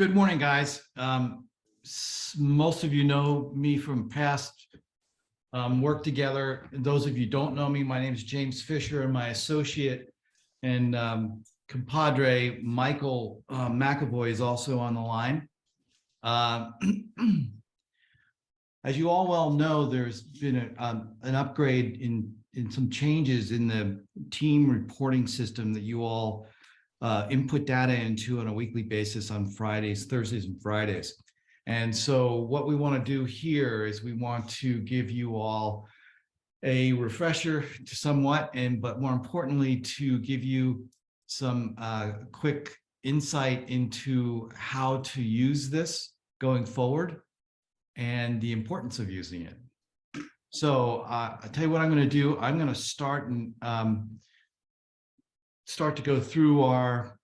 Good morning, guys. Most of you know me from past work together. And those of you who don't know me, my name is James Fisher, and my associate and compadre Michael McAvoy is also on the line. As you all well know, there's been an upgrade in some changes in the team reporting system that you all input data into on a weekly basis on Fridays, Thursdays, and Fridays. And so what we want to do here is we want to give you all a refresher to somewhat, but more importantly, to give you some quick insight into how to use this going forward and the importance of using it. So I'll tell you what I'm going to do. I'm going to start and start to go through our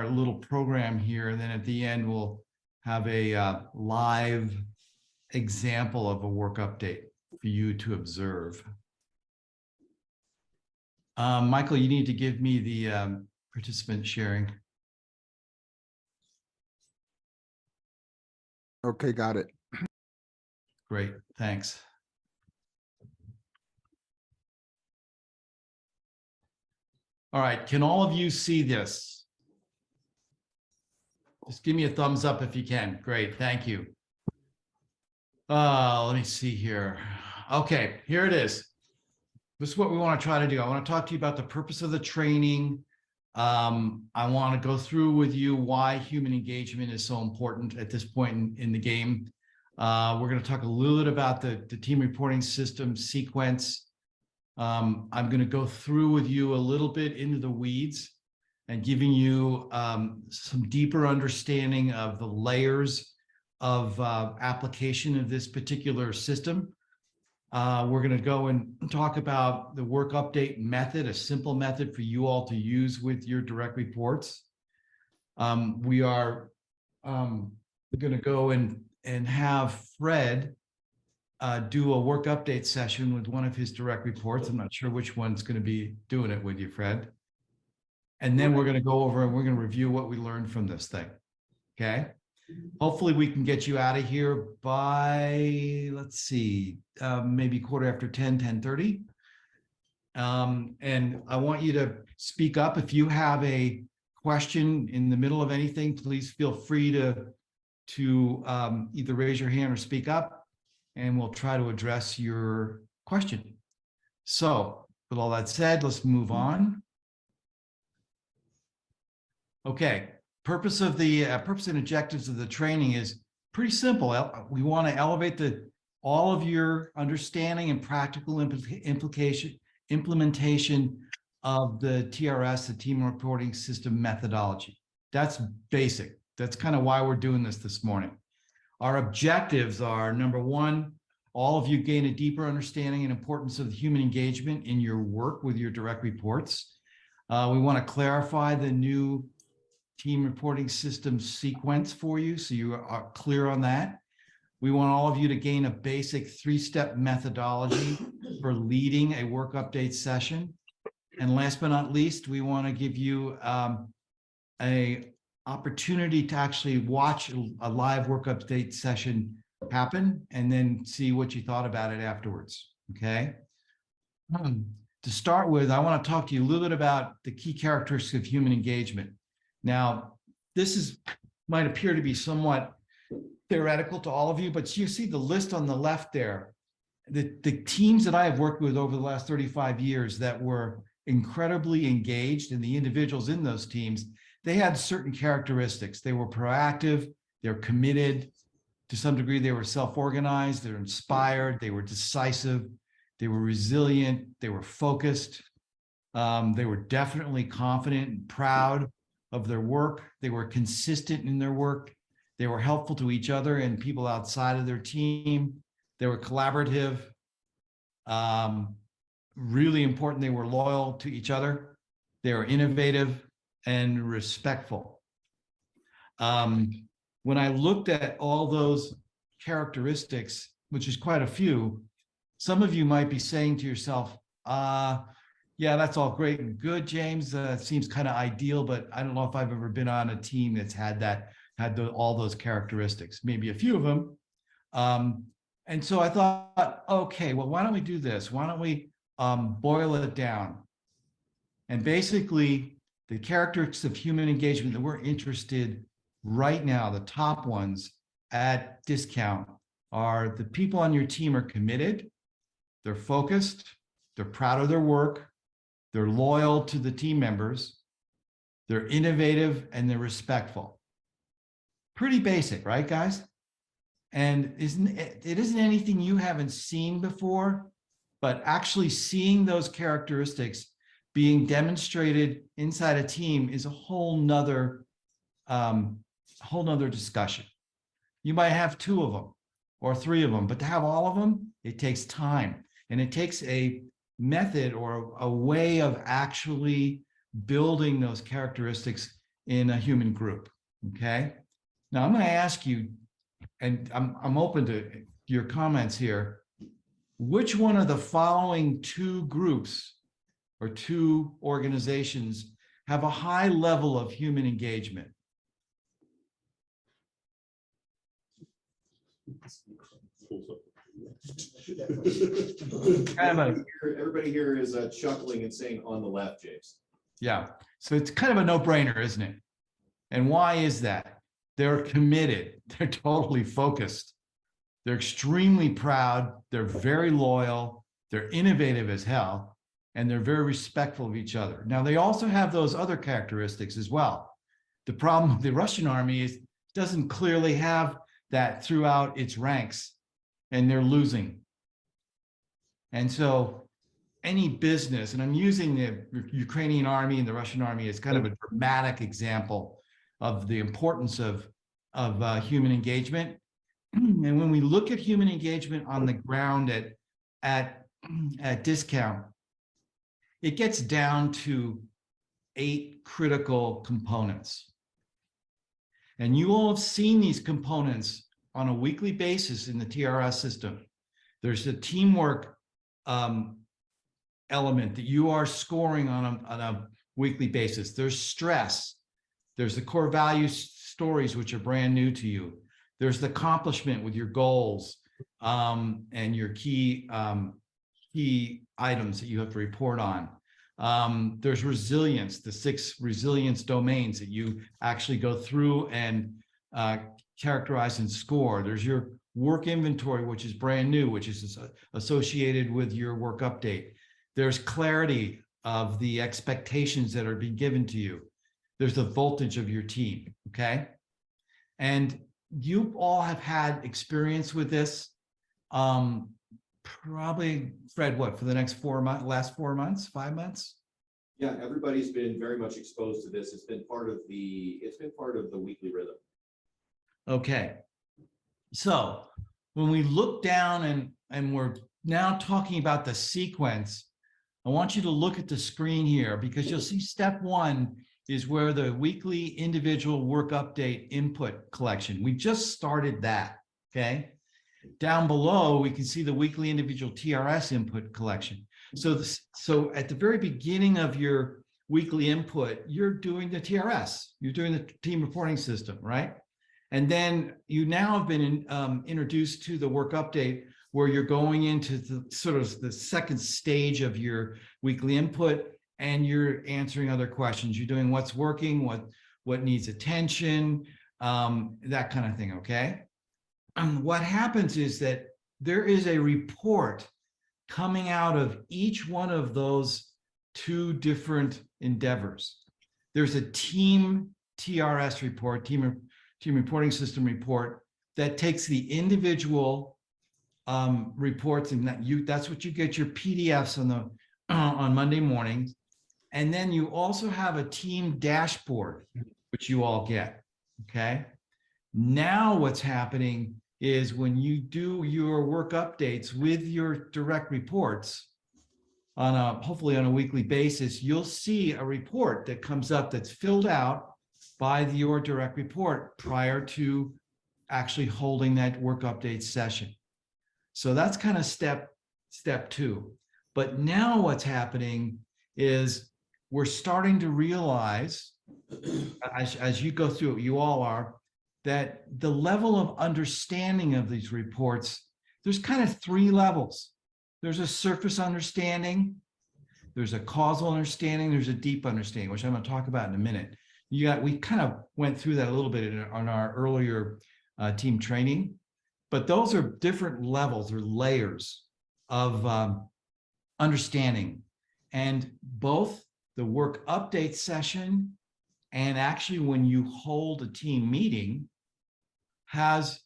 little program here, and then at the end we'll have a live example of a work update for you to observe. Michael, you need to give me the participant sharing. Okay, got it. Great, thanks. All right, can all of you see this? Just give me a thumbs up if you can. Great, thank you. Let me see here. Okay, here it is. This is what we want to try to do. I want to talk to you about the purpose of the training. I want to go through with you why human engagement is so important at this point in the game. We're going to talk a little bit about the team reporting system sequence. I'm going to go through with you a little bit into the weeds and giving you some deeper understanding of the layers of application of this particular system. We're going to go and talk about the work update method, a simple method for you all to use with your direct reports. We are going to go and have Fred do a work update session with one of his direct reports. I'm not sure which one's going to be doing it with you, Fred. And then we're going to go over and we're going to review what we learned from this thing. Okay. Hopefully we can get you out of here by, let's see, maybe 10:15, 10:30. And I want you to speak up. If you have a question in the middle of anything, please feel free to either raise your hand or speak up, and we'll try to address your question. So with all that said, let's move on. Okay, purpose and objectives of the training is pretty simple. We want to elevate all of your understanding and practical implementation of the TRS, the team reporting system methodology. That's basic. That's kind of why we're doing this morning. Our objectives are, number one, all of you gain a deeper understanding and importance of human engagement in your work with your direct reports. We want to clarify the new team reporting system sequence for you, so you are clear on that. We want all of you to gain a basic 3-step methodology for leading a work update session. And last but not least, we want to give you a opportunity to actually watch a live work update session happen and then see what you thought about it afterwards. Okay. To start with, I want to talk to you a little bit about the key characteristics of human engagement. Now, this might appear to be somewhat theoretical to all of you, but you see the list on the left there. The teams that I have worked with over the last 35 years that were incredibly engaged, and the individuals in those teams, they had certain characteristics. They were proactive, they're committed. To some degree, they were self-organized, they're inspired, they were decisive, they were resilient, they were focused. They were definitely confident and proud of their work. They were consistent in their work. They were helpful to each other and people outside of their team. They were collaborative. Really important, they were loyal to each other. They were innovative and respectful. When I looked at all those characteristics, which is quite a few, some of you might be saying to yourself, yeah, that's all great and good, James. It seems kind of ideal, but I don't know if I've ever been on a team that's had that had all those characteristics, maybe a few of them. And so I thought, okay, well, why don't we do this? Why don't we boil it down? And basically, the characteristics of human engagement that we're interested right now, the top ones at Discount, are the people on your team are committed, they're focused, they're proud of their work, they're loyal to the team members, they're innovative, and they're respectful. Pretty basic, right, guys? And it isn't anything you haven't seen before, but actually seeing those characteristics being demonstrated inside a team is a whole nother discussion. You might have 2 of them or 3 of them, but to have all of them, it takes time, and it takes a method or a way of actually building those characteristics in a human group. Okay. Now I'm going to ask you, and I'm open to your comments here. Which one of the following 2 groups or 2 organizations have a high level of human engagement? Everybody here is chuckling and saying on the left, James. Yeah, so it's kind of a no-brainer, isn't it? And why is that? They're committed, they're totally focused, they're extremely proud, they're very loyal, they're innovative as hell, and they're very respectful of each other. Now, they also have those other characteristics as well. The problem with the Russian army is it doesn't clearly have that throughout its ranks, and they're losing. And so any business, and I'm using the Ukrainian army and the Russian army as kind of a dramatic example of the importance of human engagement. And when we look at human engagement on the ground at Discount, it gets down to 8 critical components. And you all have seen these components on a weekly basis in the TRS system. There's a teamwork element that you are scoring on a weekly basis. There's stress. There's the core value stories, which are brand new to you. There's the accomplishment with your goals and your key items that you have to report on. There's resilience, the 6 resilience domains that you actually go through and characterize and score. There's your work inventory, which is brand new, which is associated with your work update. There's clarity of the expectations that are being given to you. There's the voltage of your team, okay? And you all have had experience with this, probably, Fred, what, for the next 4 months, last 4 months, 5 months? Yeah, everybody's been very much exposed to this. It's been part of the weekly rhythm. Okay. So when we look down and we're now talking about the sequence, I want you to look at the screen here, because you'll see step 1 is where the weekly individual work update input collection. We just started that, okay? Down below, we can see the weekly individual TRS input collection. So at the very beginning of your weekly input, you're doing the TRS, you're doing the team reporting system, right? And then you now have been introduced to the work update, where you're going into the sort of the second stage of your weekly input, and you're answering other questions. You're doing what's working, what needs attention, that kind of thing, okay? What happens is that there is a report coming out of each one of those 2 different endeavors. There's a team TRS report, team reporting system report, that takes the individual reports, and that's what you get your PDFs on Monday mornings. And then you also have a team dashboard, which you all get, okay? Now what's happening is when you do your work updates with your direct reports hopefully on a weekly basis, you'll see a report that comes up that's filled out by your direct report prior to actually holding that work update session. So that's kind of step 2. But now what's happening is we're starting to realize, as you go through it, you all are, that the level of understanding of these reports, there's kind of three levels. There's a surface understanding, there's a causal understanding, there's a deep understanding, which I'm going to talk about in a minute. We kind of went through that a little bit on our earlier team training, but those are different levels or layers of understanding. And both the work update session and actually when you hold a team meeting has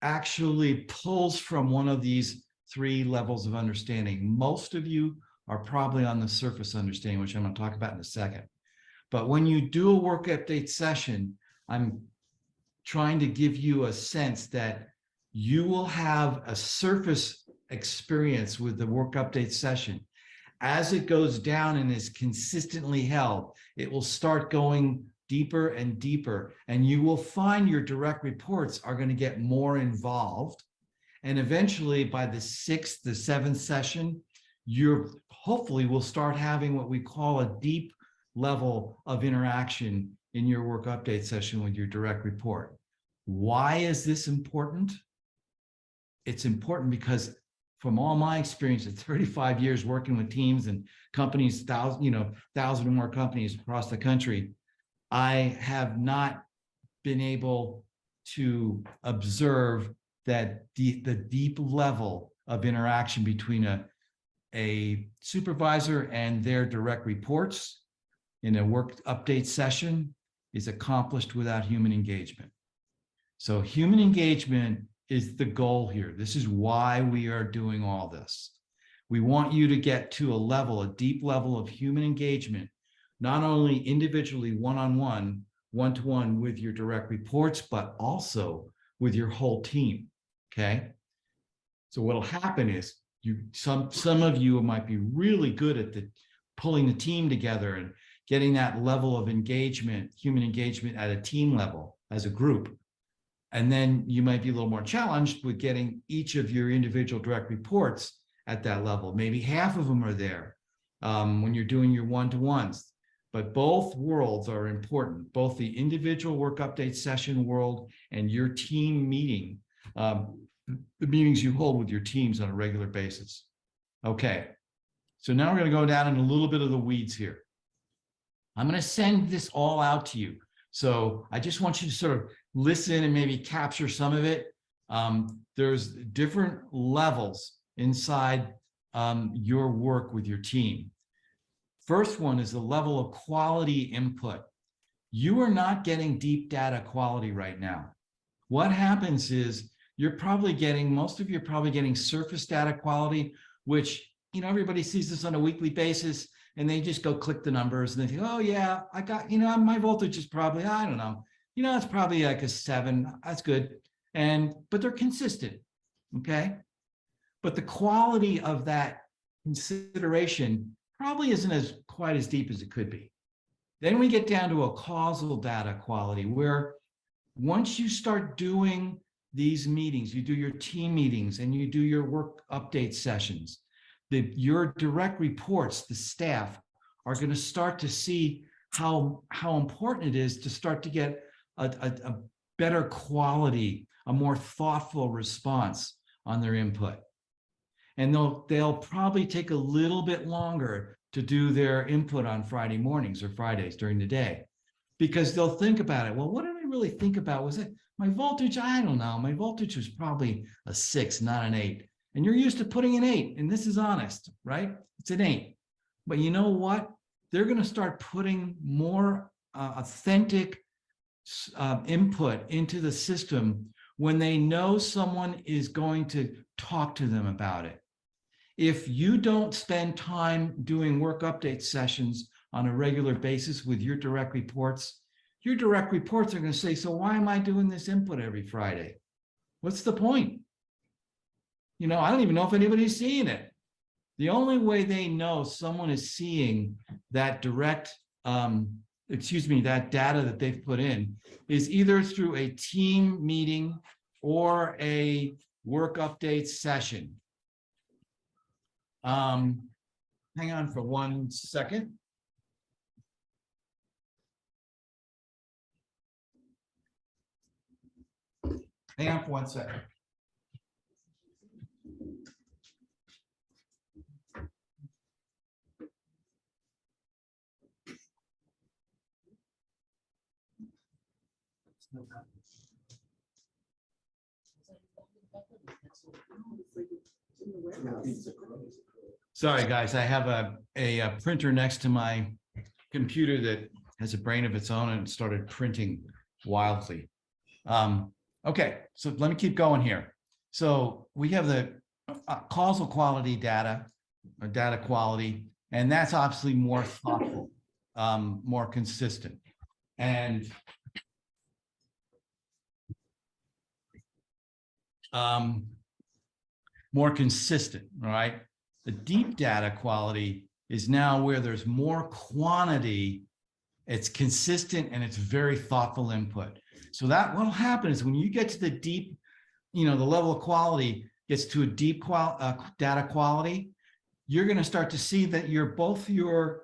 actually pulls from one of these three levels of understanding. Most of you are probably on the surface understanding, which I'm going to talk about in a second. But when you do a work update session, I'm trying to give you a sense that you will have a surface experience with the work update session. As it goes down and is consistently held, it will start going deeper and deeper, and you will find your direct reports are going to get more involved. And eventually by the 6th, the 7th session, you're hopefully will start having what we call a deep level of interaction in your work update session with your direct report. Why is this important? It's important because from all my experience at 35 years working with teams and companies, 1,000 or more companies across the country, I have not been able to observe that the deep level of interaction between a supervisor and their direct reports in a work update session is accomplished without human engagement. So human engagement is the goal here. This is why we are doing all this. We want you to get to a deep level of human engagement, not only individually one-on-one, one-to-one with your direct reports, but also with your whole team, okay? So what'll happen is some of you might be really good at pulling the team together and getting that level of engagement, human engagement at a team level as a group. And then you might be a little more challenged with getting each of your individual direct reports at that level. Maybe half of them are there when you're doing your one-to-ones. But both worlds are important, both the individual work update session world and your team meeting, the meetings you hold with your teams on a regular basis. Okay, so now we're going to go down in a little bit of the weeds here. I'm going to send this all out to you. So I just want you to sort of listen and maybe capture some of it. There's different levels inside your work with your team. First one is the level of quality input. You are not getting deep data quality right now. What happens is most of you are probably getting surface data quality, which, everybody sees this on a weekly basis and they just go click the numbers and they think, oh yeah, I got, my voltage is probably, I don't know, it's probably like a 7, that's good. But they're consistent, okay? But the quality of that consideration probably isn't quite as deep as it could be. Then we get down to a causal data quality where once you start doing these meetings, you do your team meetings and you do your work update sessions, your direct reports, the staff, are going to start to see how important it is to start to get a better quality, a more thoughtful response on their input. And they'll probably take a little bit longer to do their input on Friday mornings or Fridays during the day, because they'll think about it. Well, what did I really think about? Was it my voltage? I don't know. My voltage was probably a 6, not an 8. And you're used to putting an 8, and this is honest, right? It's an 8. But you know what? They're going to start putting more authentic input into the system when they know someone is going to talk to them about it. If you don't spend time doing work update sessions on a regular basis with your direct reports are going to say, so why am I doing this input every Friday? What's the point? I don't even know if anybody's seeing it. The only way they know someone is seeing that that data that they've put in is either through a team meeting or a work update session. Hang on for 1 second. Hang on for 1 second. Sorry, guys, I have a printer next to my computer that has a brain of its own and it started printing wildly. Okay, so let me keep going here. So we have the causal quality data or data quality, and that's obviously more thoughtful, more consistent. And more consistent, all right? The deep data quality is now where there's more quantity, it's consistent, and it's very thoughtful input. So that what'll happen is when you get to the deep, the level of quality gets to a deep data quality, you're going to start to see that both your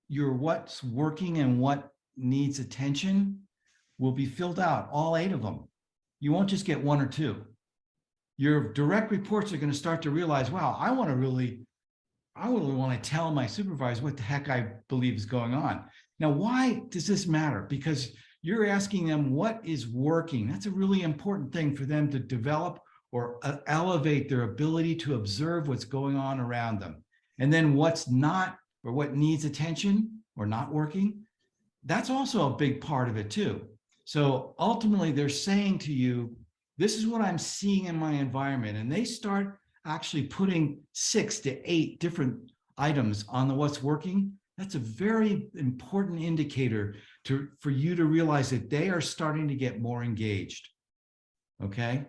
what's working and what needs attention will be filled out, all 8 of them. You won't just get 1 or 2. Your direct reports are going to start to realize, wow, I really want to tell my supervisor what the heck I believe is going on. Now, why does this matter? Because you're asking them what is working. That's a really important thing for them to develop or elevate their ability to observe what's going on around them. And then what's not, or what needs attention or not working, that's also a big part of it too. So ultimately they're saying to you, this is what I'm seeing in my environment. And they start actually putting 6 to 8 different items on the what's working. That's a very important indicator for you to realize that they are starting to get more engaged. Okay.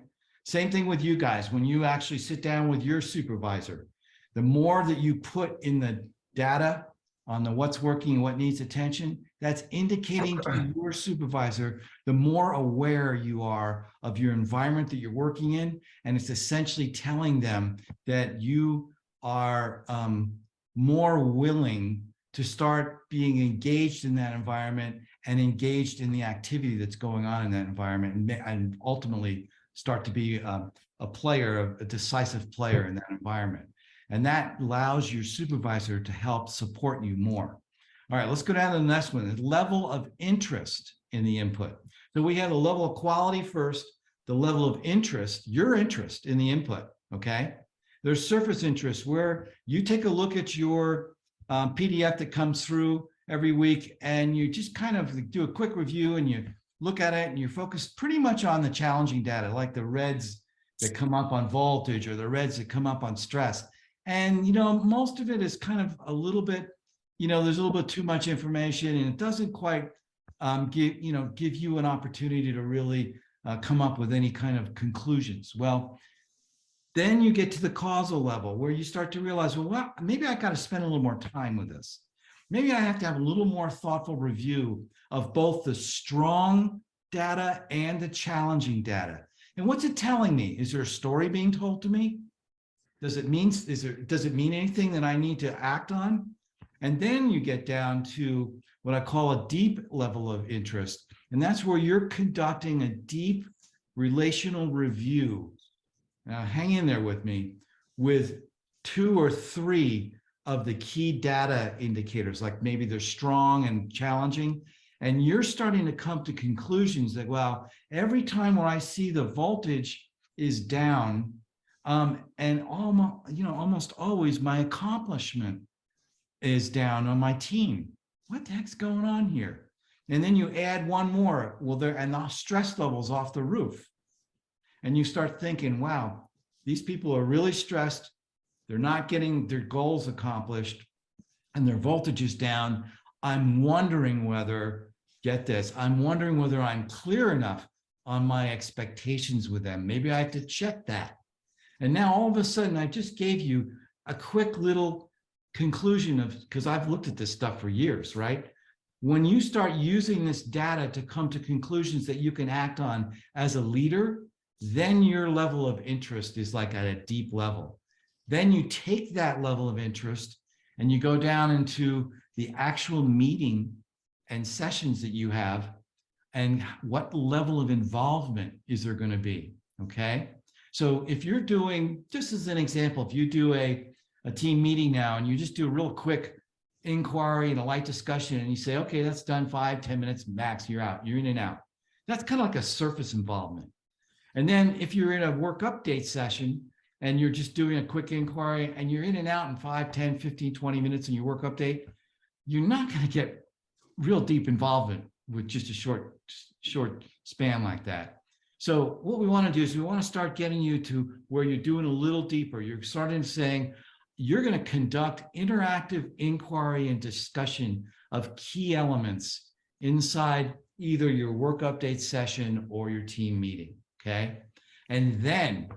Same thing with you guys. When you actually sit down with your supervisor, the more that you put in the data on the what's working and what needs attention, that's indicating to your supervisor the more aware you are of your environment that you're working in. And it's essentially telling them that you are more willing to start being engaged in that environment and engaged in the activity that's going on in that environment, and ultimately start to be a player, a decisive player in that environment. And that allows your supervisor to help support you more. All right, let's go down to the next one, the level of interest in the input. So we have the level of quality first, the level of interest, your interest in the input, okay? There's surface interest where you take a look at your PDF that comes through every week and you just kind of do a quick review and you look at it and you're focused pretty much on the challenging data, like the reds that come up on voltage or the reds that come up on stress. And, most of it is kind of a little bit, there's a little bit too much information and it doesn't quite give you an opportunity to really come up with any kind of conclusions. Well, then you get to the causal level where you start to realize, well, maybe I got to spend a little more time with this. Maybe I have to have a little more thoughtful review of both the strong data and the challenging data. And what's it telling me? Is there a story being told to me? Does it mean anything that I need to act on? And then you get down to what I call a deep level of interest. And that's where you're conducting a deep relational review. Now, hang in there with me, with 2 or 3 of the key data indicators, like maybe they're strong and challenging. And you're starting to come to conclusions that, well, every time when I see the voltage is down, and almost always my accomplishment is down on my team. What the heck's going on here? And then you add one more, and the stress level's off the roof. And you start thinking, wow, these people are really stressed. They're not getting their goals accomplished and their voltage is down. I'm wondering whether, get this, I'm wondering whether I'm clear enough on my expectations with them. Maybe I have to check that. And now all of a sudden, I just gave you a quick little conclusion because I've looked at this stuff for years, right? When you start using this data to come to conclusions that you can act on as a leader, then your level of interest is like at a deep level. Then you take that level of interest and you go down into the actual meeting and sessions that you have and what level of involvement is there going to be? Okay. So if you're doing, just as an example, if you do a team meeting now and you just do a real quick inquiry and a light discussion and you say, okay, that's done 5-10 minutes max, you're out, you're in and out. That's kind of like a surface involvement. And then if you're in a work update session and you're just doing a quick inquiry and you're in and out in 5, 10, 15, 20 minutes in your work update, you're not going to get real deep involvement with just a short span like that. So what we want to do is we want to start getting you to where you're doing a little deeper. You're starting saying you're going to conduct interactive inquiry and discussion of key elements inside either your work update session or your team meeting. Okay. And then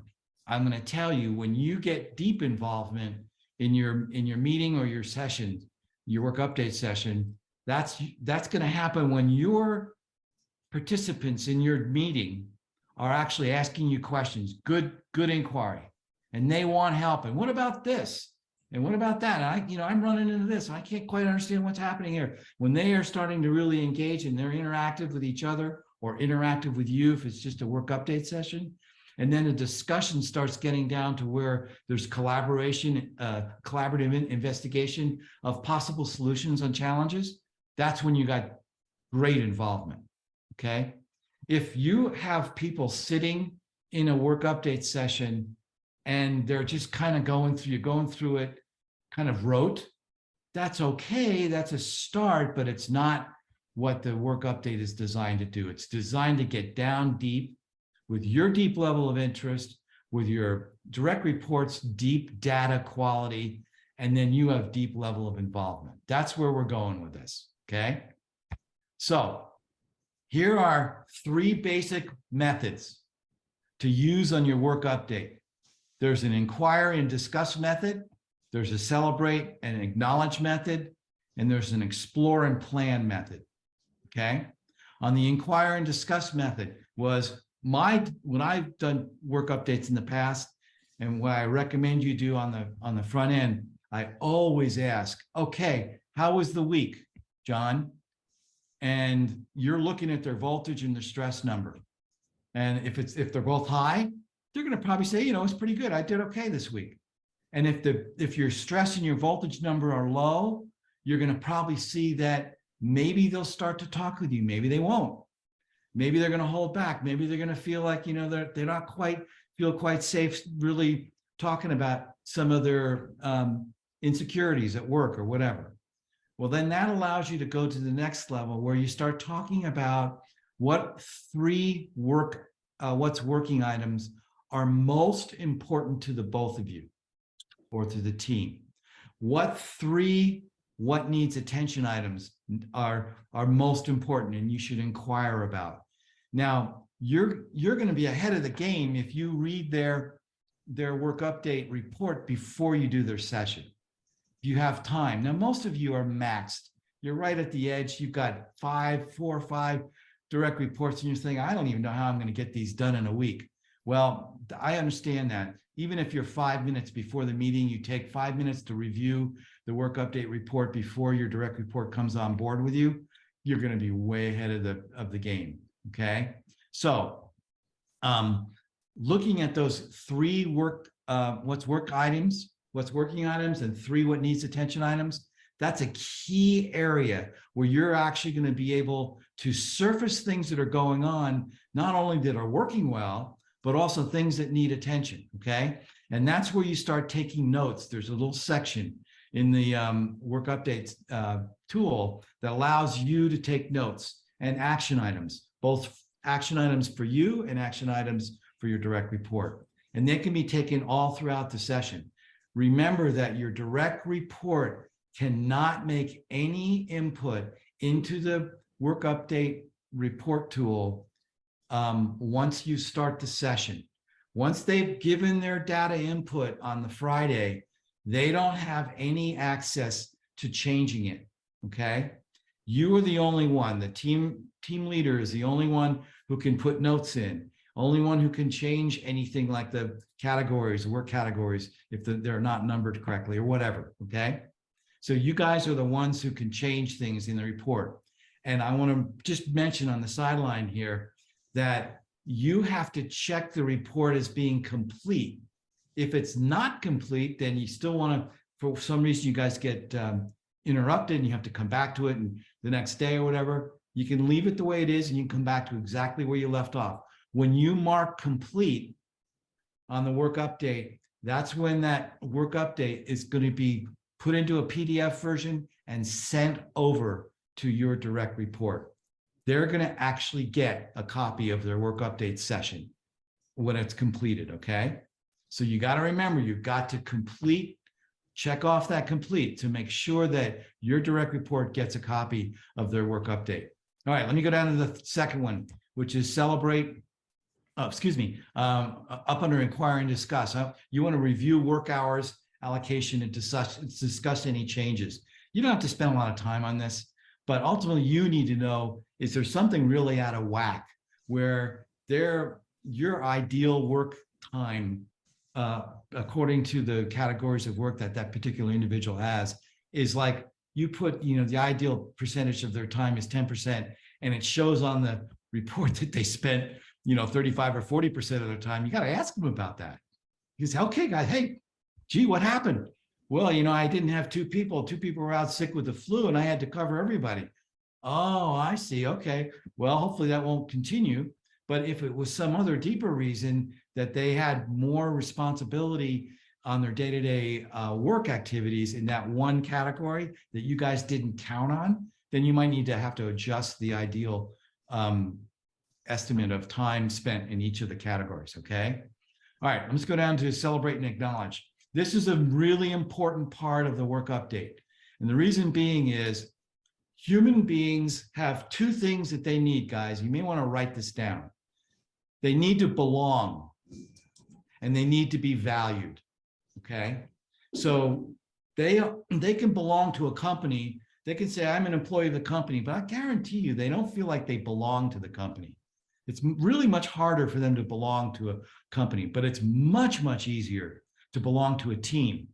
I'm going to tell you, when you get deep involvement in your meeting or your session, your work update session, that's going to happen when your participants in your meeting are actually asking you questions, good inquiry, and they want help. And what about this? And what about that? I'm running into this. I can't quite understand what's happening here. When they are starting to really engage and they're interactive with each other or interactive with you, if it's just a work update session, and then the discussion starts getting down to where there's collaboration, collaborative investigation of possible solutions on challenges, that's when you got great involvement, okay? If you have people sitting in a work update session and they're just kind of going through it kind of rote, that's okay, that's a start, but it's not what the work update is designed to do. It's designed to get down deep with your deep level of interest, with your direct reports, deep data quality, and then you have deep level of involvement. That's where we're going with this, okay? So here are 3 basic methods to use on your work update. There's an inquire and discuss method, there's a celebrate and acknowledge method, and there's an explore and plan method, okay? On the inquire and discuss method was when I've done work updates in the past, and what I recommend you do on the front end, I always ask, okay, how was the week, John? And you're looking at their voltage and their stress number. And if they're both high, they're going to probably say, it's pretty good. I did okay this week. And if your stress and your voltage number are low, you're going to probably see that maybe they'll start to talk with you. Maybe they won't. Maybe they're going to hold back. Maybe they're going to feel like, they're not quite safe really talking about some of their insecurities at work or whatever. Well, then that allows you to go to the next level where you start talking about what's working items are most important to the both of you or to the team. What needs attention items are most important and you should inquire about. Now, you're going to be ahead of the game if you read their work update report before you do their session. If you have time. Now, most of you are maxed. You're right at the edge. You've got 4 or 5 direct reports and you're saying, I don't even know how I'm going to get these done in a week. Well, I understand that. Even if you're 5 minutes before the meeting, you take 5 minutes to review the work update report before your direct report comes on board with you, you're going to be way ahead of the game. Okay. So looking at those 3 what's working items and 3 what needs attention items, that's a key area where you're actually going to be able to surface things that are going on, not only that are working well, but also things that need attention, okay? And that's where you start taking notes. There's a little section in the work updates tool that allows you to take notes and action items, both action items for you and action items for your direct report. And they can be taken all throughout the session. Remember that your direct report cannot make any input into the work update report tool once you start the session. Once they've given their data input on the Friday, they don't have any access to changing it, okay? You are the only one, the team leader is the only one who can put notes in, only one who can change anything like the categories, work categories, if they're not numbered correctly or whatever, okay? So you guys are the ones who can change things in the report. And I want to just mention on the sideline here that you have to check the report as being complete. If it's not complete, then you still want to, for some reason, you guys get interrupted and you have to come back to it and the next day or whatever. You can leave it the way it is and you can come back to exactly where you left off. When you mark complete on the work update, that's when that work update is going to be put into a PDF version and sent over to your direct report. They're going to actually get a copy of their work update session when it's completed, okay? So you got to remember, you've got to complete, check off that complete to make sure that your direct report gets a copy of their work update. All right, let me go down to the second one, which is celebrate. Up under inquire and discuss. You want to review work hours allocation and discuss any changes. You don't have to spend a lot of time on this, but ultimately you need to know, is there something really out of whack where your ideal work time, according to the categories of work that that particular individual has, is like you put, the ideal percentage of their time is 10%, and it shows on the report that they spent 35 or 40% of their time. You got to ask them about that. You say, okay, guys, hey, gee, what happened? Well, I didn't have two people. Two people were out sick with the flu and I had to cover everybody. Oh, I see. Okay. Well, hopefully that won't continue. But if it was some other deeper reason that they had more responsibility on their day-to-day work activities in that one category that you guys didn't count on, then you might need to have to adjust the ideal estimate of time spent in each of the categories, okay? All right, let's go down to celebrate and acknowledge. This is a really important part of the work update. And the reason being is human beings have two things that they need, guys. You may want to write this down. They need to belong and they need to be valued, okay? So they can belong to a company. They can say, I'm an employee of the company, but I guarantee you they don't feel like they belong to the company. It's really much harder for them to belong to a company, but it's much, much easier to belong to a team.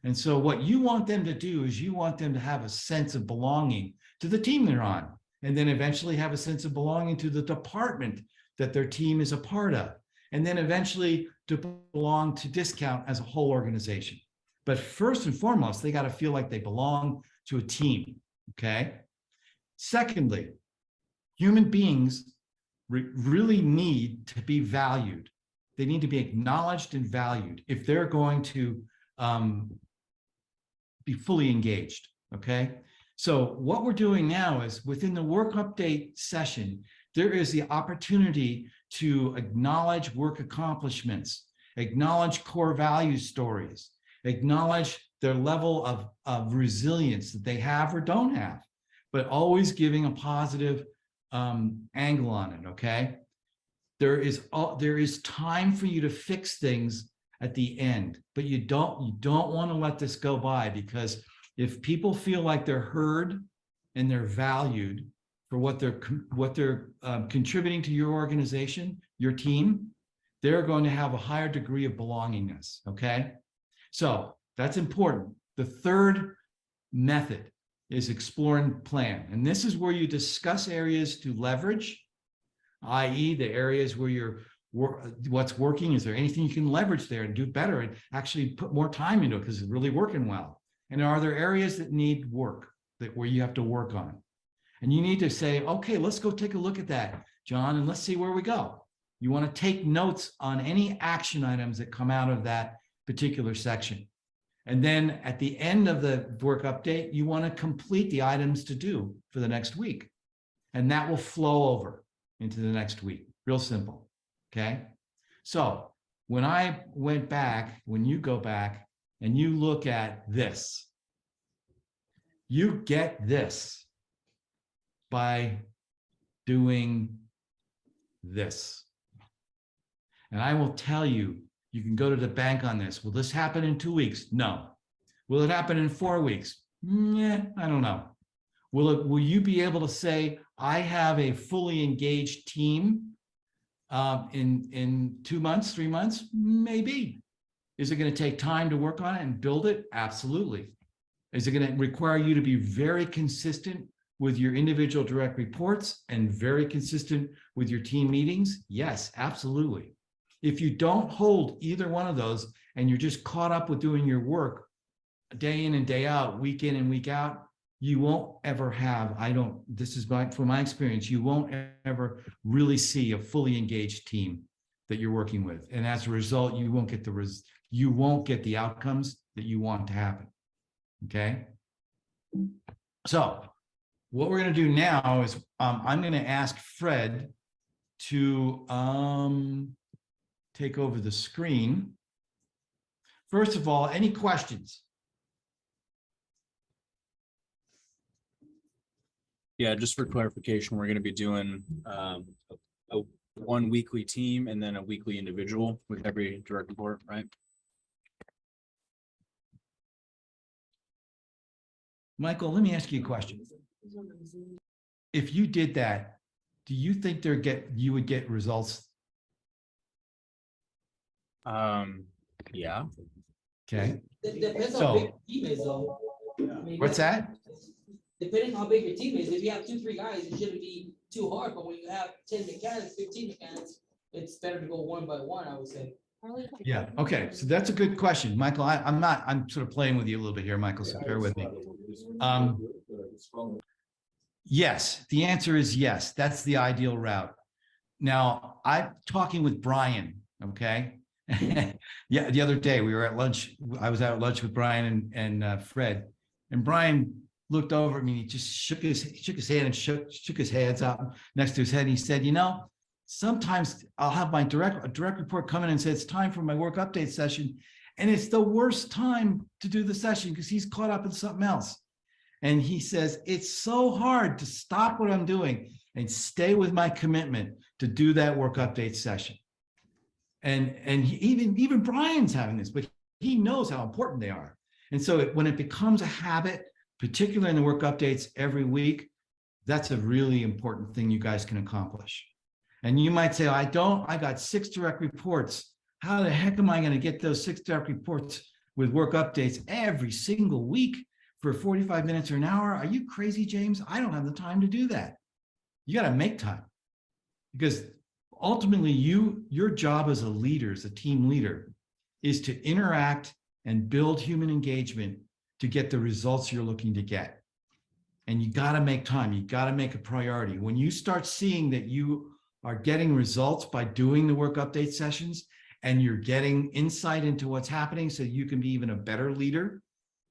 And so what you want them to do is you want them to have a sense of belonging to the team they're on, and then eventually have a sense of belonging to the department that their team is a part of, and then eventually to belong to Discount as a whole organization. But first and foremost, they got to feel like they belong to a team, okay? Secondly, human beings really need to be valued. They need to be acknowledged and valued if they're going to be fully engaged, okay? So what we're doing now is within the work update session, there is the opportunity to acknowledge work accomplishments, acknowledge core value stories, acknowledge their level of resilience that they have or don't have, but always giving a positive angle on it, okay? There is time for you to fix things at the end, but you don't want to let this go by, because if people feel like they're heard and they're valued for what they're contributing to your organization, your team, they're going to have a higher degree of belongingness, okay? So that's important. The third method is explore and plan. And this is where you discuss areas to leverage, i.e. the areas where what's working. Is there anything you can leverage there and do better and actually put more time into it because it's really working well? And are there areas that need work, where you have to work on? And you need to say, okay, let's go take a look at that, John, and let's see where we go. You want to take notes on any action items that come out of that particular section. And then at the end of the work update, you want to complete the items to do for the next week. And that will flow over into the next week. Real simple. Okay. So when I went back, when you go back and you look at this, you get this by doing this. And I will tell you, you can go to the bank on this. Will this happen in 2 weeks? No. Will it happen in 4 weeks? Yeah, I don't know. Will you be able to say, I have a fully engaged team in 2 months, 3 months? Maybe. Is it going to take time to work on it and build it? Absolutely. Is it going to require you to be very consistent with your individual direct reports and very consistent with your team meetings? Yes, absolutely. If you don't hold either one of those and you're just caught up with doing your work day in and day out, week in and week out, you won't ever have, this is from my experience, you won't ever really see a fully engaged team that you're working with. And as a result, you won't get the outcomes that you want to happen. Okay. So what we're going to do now is I'm going to ask Fred to take over the screen. First of all, any questions? Yeah, just for clarification, we're going to be doing one weekly team and then a weekly individual with every direct report, right? Michael, let me ask you a question. If you did that, do you think you would get results? Yeah. Okay. Depends So- how big your team is, though. I mean, What's that? Depending how big your team is, if you have 2-3 guys, it shouldn't be too hard, but when you have 10 mechanics, 15 mechanics, it's better to go one by one, I would say. Yeah. Okay. So that's a good question, Michael. I'm sort of playing with you a little bit here, Michael, so bear with me. Yes, the answer is yes. That's the ideal route. Now, I'm talking with Brian, okay? Yeah, the other day we were at lunch. I was out at lunch with Brian and Fred, and Brian looked over at me. He just shook his hand and shook his hands out next to his head. And he said, "You know, sometimes I'll have my direct report come in and say it's time for my work update session, and it's the worst time to do the session because he's caught up in something else." And he says, "It's so hard to stop what I'm doing and stay with my commitment to do that work update session." And even Brian's having this, but he knows how important they are. And so when it becomes a habit, particularly in the work updates every week, that's a really important thing you guys can accomplish. And you might say, I got 6 direct reports. How the heck am I going to get those 6 direct reports with work updates every single week for 45 minutes or an hour? Are you crazy, James? I don't have the time to do that. You got to make time, because ultimately your job as a leader, as a team leader, is to interact and build human engagement to get the results you're looking to get. And you got to make time. You got to make a priority. When you start seeing that you are getting results by doing the work update sessions, and you're getting insight into what's happening so you can be even a better leader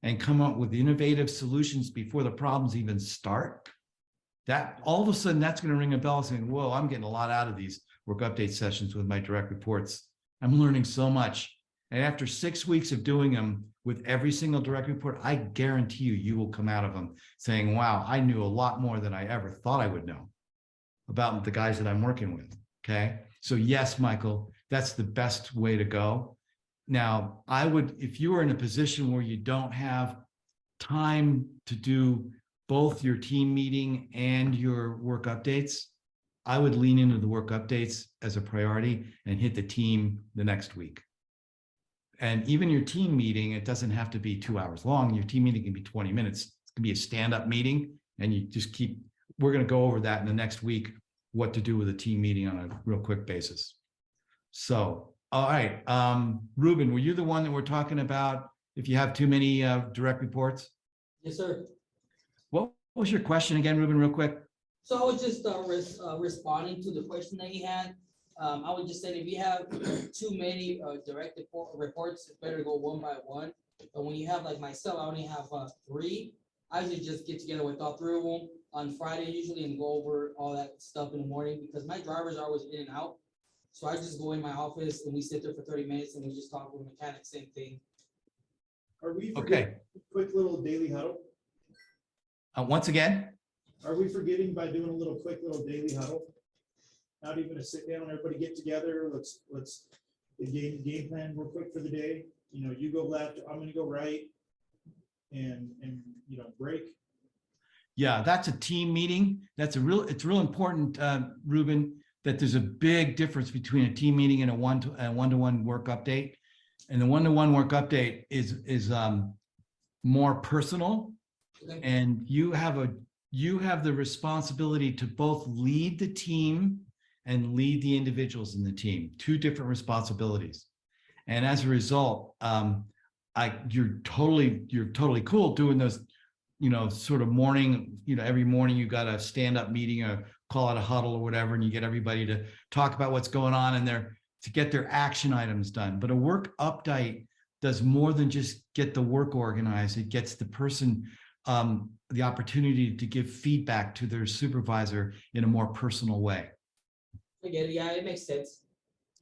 and come up with innovative solutions before the problems even start, that all of a sudden that's going to ring a bell saying, whoa, I'm getting a lot out of these work update sessions with my direct reports. I'm learning so much. And after 6 weeks of doing them with every single direct report, I guarantee you will come out of them saying, wow, I knew a lot more than I ever thought I would know about the guys that I'm working with. Okay. So yes, Michael, that's the best way to go. Now, I would, if you are in a position where you don't have time to do both your team meeting and your work updates, I would lean into the work updates as a priority and hit the team the next week. And even your team meeting, it doesn't have to be 2 hours long. Your team meeting can be 20 minutes. It can be a stand-up meeting, and you just keep, we're going to go over that in the next week, what to do with a team meeting on a real quick basis. So, all right. Ruben, were you the one that we're talking about if you have too many direct reports? Yes, sir. What was your question again, Ruben, real quick? So I was just responding to the question that he had. I would just say if you have too many direct reports, it's better to go one by one. But when you have like myself, I only have 3. I usually just get together with all 3 of them on Friday usually and go over all that stuff in the morning, because my drivers are always in and out. So I just go in my office and we sit there for 30 minutes and we just talk with mechanics, same thing. Are we Okay. forgetting quick little daily huddle? Once again, Are we forgetting by doing a little quick little daily huddle? Not even a sit down, everybody get together, let's the game plan real quick for the day. You know, you go left, I'm gonna go right. And you know, break. yeah, that's a team meeting. It's real important, Ruben, that there's a big difference between a team meeting and a one-to-one work update. And the one-to-one work update is more personal, Okay. and you have you have the responsibility to both lead the team and lead the individuals in the team, two different responsibilities. And as a result, you're totally cool doing those, sort of morning, every morning you got a stand-up meeting or call it a huddle or whatever, and you get everybody to talk about what's going on in there to get their action items done. But a work update does more than just get the work organized. It gets the person the opportunity to give feedback to their supervisor in a more personal way. I get it. Yeah, it makes sense.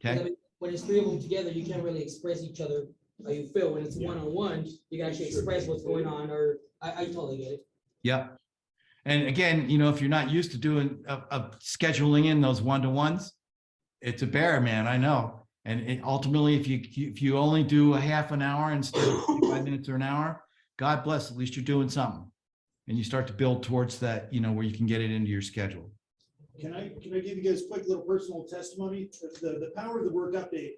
'Cause Okay. I mean, when it's three of them together, you can't really express each other how you feel. When it's one-on-one, you can actually express what's going on, or I totally get it. Yep. And again, if you're not used to doing scheduling in those one-to-ones, it's a bear, man. I know. And ultimately, if you only do a half an hour instead of 5 minutes or an hour, God bless, at least you're doing something. And you start to build towards that, where you can get it into your schedule. Can I give you guys a quick little personal testimony? The power of the work update.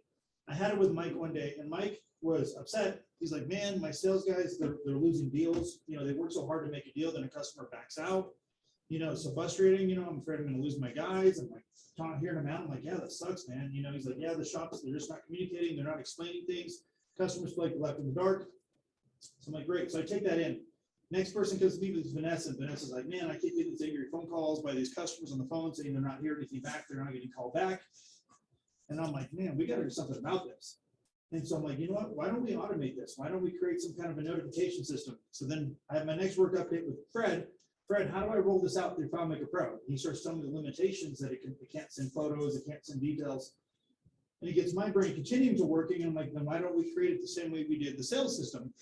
I had it with Mike one day, and Mike was upset. He's like, man, my sales guys, they're losing deals. They work so hard to make a deal, then a customer backs out. It's so frustrating. I'm afraid I'm gonna lose my guys. I'm like, hearing him out. I'm like, yeah, that sucks, man. He's like, yeah, the shops, they're just not communicating. They're not explaining things. Customers feel like they're left in the dark. So I'm like, great. So I take that in. Next person comes to me with Vanessa. Vanessa's like, man, I keep getting these angry phone calls by these customers on the phone saying they're not hearing anything back. They're not getting called back. And I'm like, man, we got to do something about this. And so I'm like, you know what? Why don't we automate this? Why don't we create some kind of a notification system? So then I have my next work update with Fred. Fred, how do I roll this out through FileMaker Pro? And he starts telling me the limitations that it can't send photos, it can't send details. And it gets my brain continuing to working. And I'm like, then why don't we create it the same way we did the sales system,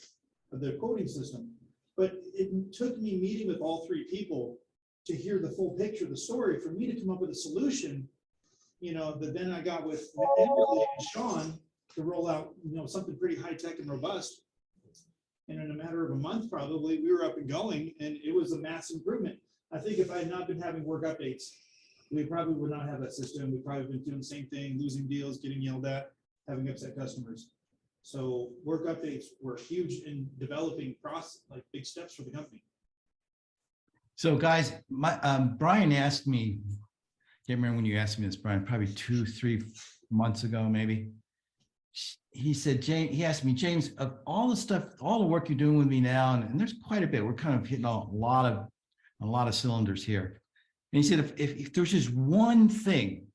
the quoting system? But it took me meeting with all three people to hear the full picture of the story for me to come up with a solution, that then I got with Emily and Sean to roll out, something pretty high tech and robust. And in a matter of a month, probably, we were up and going, and it was a mass improvement. I think if I had not been having work updates, we probably would not have that system. We'd probably been doing the same thing, losing deals, getting yelled at, having upset customers. So work updates were huge in developing big steps for the company. So guys, Brian asked me, can't remember when you asked me this, Brian, probably 2-3 months ago, maybe. He said, he asked me, James, of all the stuff, all the work you're doing with me now, and there's quite a bit, we're kind of hitting a lot of cylinders here. And he said, if there's just one thing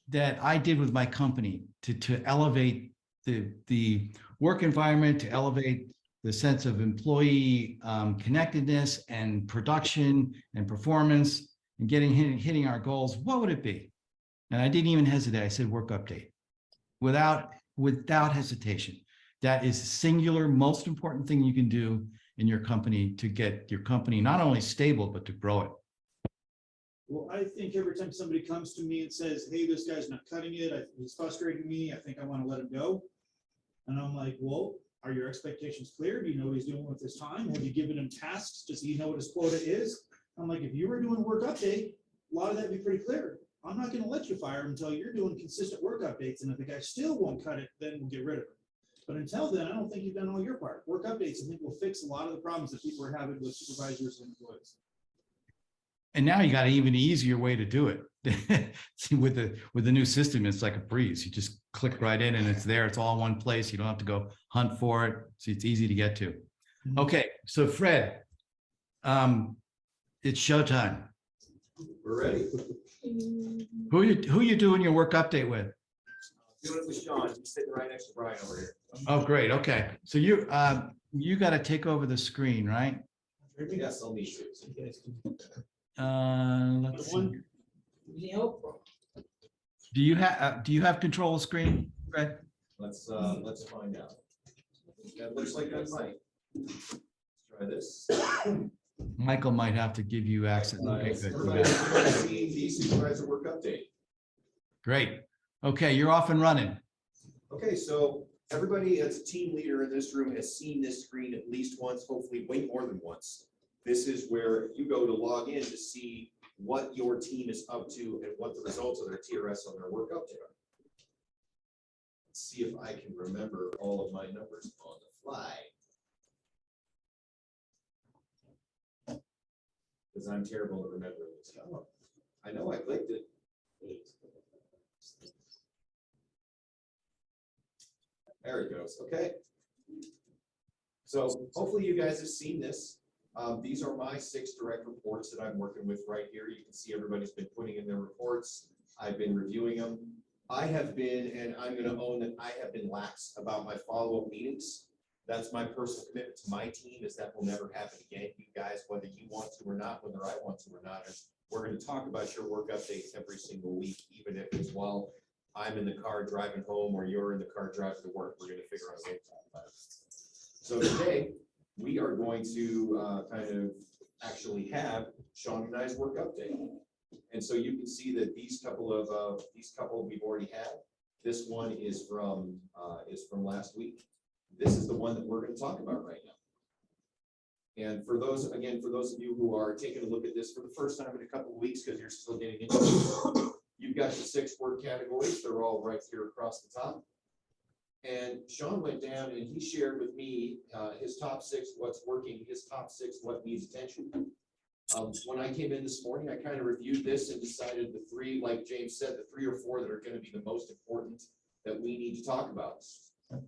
that I did with my company to elevate the work environment, to elevate the sense of employee connectedness and production and performance and hitting our goals, what would it be? And I didn't even hesitate. I said work update without hesitation. That is singular, most important thing you can do in your company to get your company not only stable, but to grow it. Well, I think every time somebody comes to me and says, hey, this guy's not cutting it, he's frustrating me, I think I want to let him go. And I'm like, well, are your expectations clear? Do you know what he's doing with his time? Have you given him tasks? Does he know what his quota is? I'm like, if you were doing a work update, a lot of that would be pretty clear. I'm not going to let you fire him until you're doing consistent work updates. And if the guy still won't cut it, then we'll get rid of it. But until then, I don't think you've done all your part. Work updates, I think, will fix a lot of the problems that people are having with supervisors and employees. And now you got an even easier way to do it. See, with the new system, it's like a breeze. You just click right in and it's there. It's all in one place. You don't have to go hunt for it. So it's easy to get to. Okay, so Fred, it's showtime. We're ready. Who you doing your work update with? Doing it with Sean. He's sitting right next to Brian over here. Oh, great. Okay, so you got to take over the screen, right? Yes, I'll need you. Let's see. Need help? Do you have control of screen, Fred? Let's find out. That looks like that's right. Let's try this. Michael might have to give you access. Okay, good. You got it. Everybody seeing the supervisor work update. Great. Okay, you're off and running. Okay, so everybody that's a team leader in this room has seen this screen at least once, hopefully way more than once. This is where you go to log in to see what your team is up to and what the results of their TRS on their work up to are. Let's see if I can remember all of my numbers on the fly. because I'm terrible at remembering this. I know I clicked it. There it goes. Okay. So hopefully you guys have seen this. These are my 6 direct reports that I'm working with right here. You can see everybody's been putting in their reports. I've been reviewing them. I have been, and I'm going to own that I have been lax about my follow-up meetings. That's my personal commitment to my team, is that will never happen again. You guys, whether you want to or not, whether I want to or not, we're going to talk about your work updates every single week, even if it's while I'm in the car driving home or you're in the car driving to work. We're going to figure out a way to talk about it. So today, we are going to kind of actually have Sean and I's work update. And so you can see that these couple we've already had. This one is from last week. This is the one that we're going to talk about right now. And for those of you who are taking a look at this for the first time in a couple of weeks, because you're still getting into it, you've got the 6 work categories. They're all right here across the top. And Sean went down and he shared with me his top 6, what's working, his top 6, what needs attention. When I came in this morning, I kind of reviewed this and decided the 3, like James said, the 3 or 4 that are going to be the most important that we need to talk about.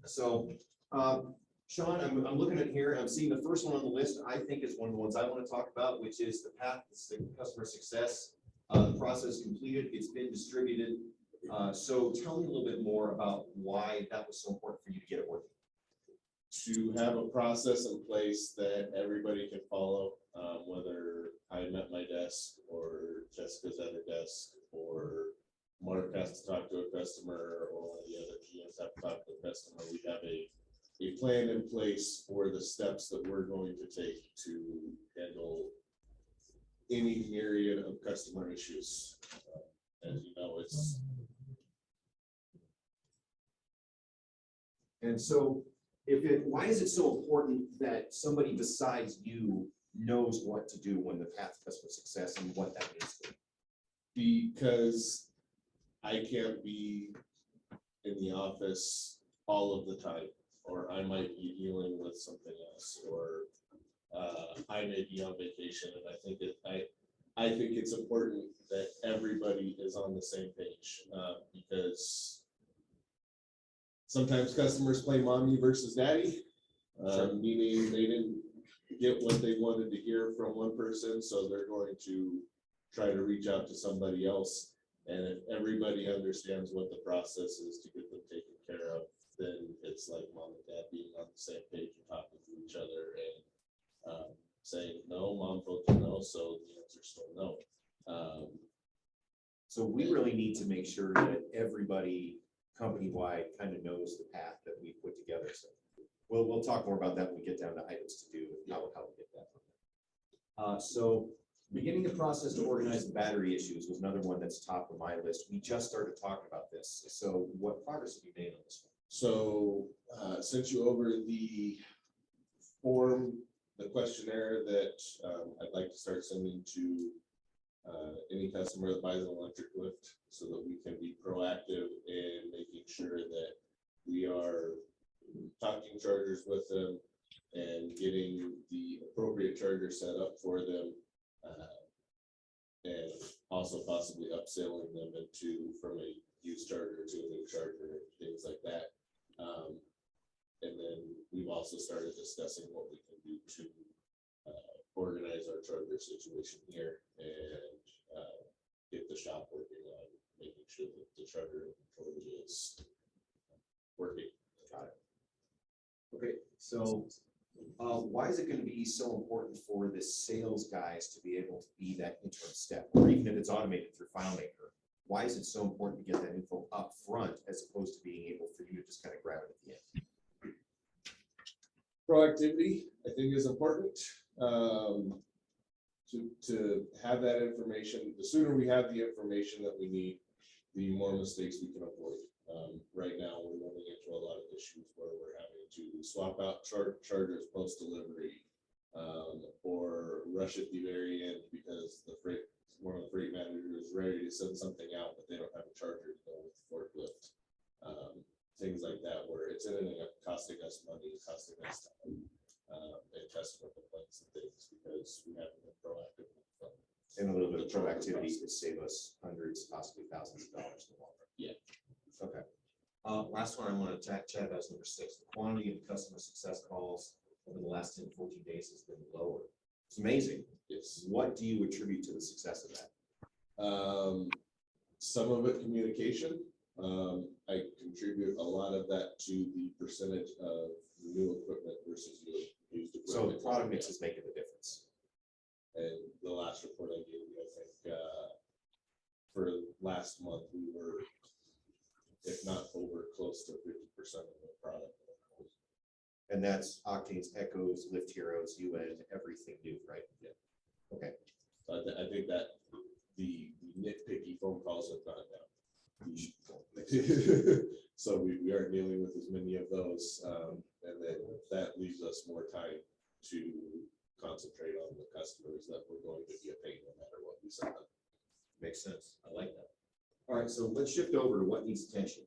So, Sean, I'm looking at here, I'm seeing the first one on the list. I think is one of the ones I want to talk about, which is the path to customer success. The process completed, it's been distributed. So tell me a little bit more about why that was so important for you to get it working. To have a process in place that everybody can follow, whether I'm at my desk or Jessica's at her desk or Mark has to talk to a customer or one of the other GMs have to talk to a customer. We have a plan in place for the steps that we're going to take to handle any myriad of customer issues. As you know, it's. And so why is it so important that somebody besides you knows what to do when the path to customer success and what that means to you? Because I can't be in the office all of the time, or I might be dealing with something else, or I may be on vacation, and I think it's important that everybody is on the same page, because sometimes customers play mommy versus daddy, meaning they didn't get what they wanted to hear from one person, so they're going to try to reach out to somebody else. And if everybody understands what the process is to get them taken care of, then it's like mom and dad being on the same page and talking to each other and saying, no, mom told you no, so the answer's still no. So we really need to make sure that everybody company-wide kind of knows the path that we put together. So we'll talk more about that when we get down to items to do and how we get that from there. So beginning the process to organize the battery issues was another one that's top of my list. We just started talking about this. So what progress have you made on this one? So sent you over the form, the questionnaire that I'd like to start sending to any customer that buys an electric lift, so that we can be proactive in making sure that we are talking chargers with them and getting the appropriate charger set up for them, and also possibly upselling them from a used charger to a new charger, things like that. And then we've also started discussing what we can do to organize our charger situation here and get the shop working on making sure that the charger inventory is working. Got it. Okay, so why is it going to be so important for the sales guys to be able to be that interim step, or even if it's automated through FileMaker? Why is it so important to get that info up front as opposed to being able for you to just kind of grab it at the end? Proactivity, I think, is important. To have that information, the sooner we have the information that we need, the more mistakes we can avoid. Right now, we're running into a lot of issues where we're having to swap out chargers post-delivery, or rush at the very end because one of the freight managers is ready to send something out, but they don't have a charger to go with the forklift. Things like that, where it's ending up costing us money, costing us time, and customer complaints and things because we haven't been proactive. And a little bit of proactivity could save us hundreds, possibly thousands of dollars in the long run. Yeah. Okay. Last one I want to chat about is number 6. The quantity of customer success calls over the last 10 to 14 days has been lower. It's amazing. Yes. What do you attribute to the success of that? Some of it communication. I contribute a lot of that to the percentage of new equipment versus used equipment. So the product mix is making the difference. And the last report I gave you, I think, for last month, we were, if not over, close to 50% of the product. And that's Octane's Echoes, Lift Heroes, UN, everything new, right? Yeah. Okay. So I think that the nitpicky phone calls have gone down. So we aren't dealing with as many of those, and then that leaves us more time to concentrate on the customers that we're going to be a pain no matter what we send them. Makes sense. I like that. All right, so let's shift over to what needs attention.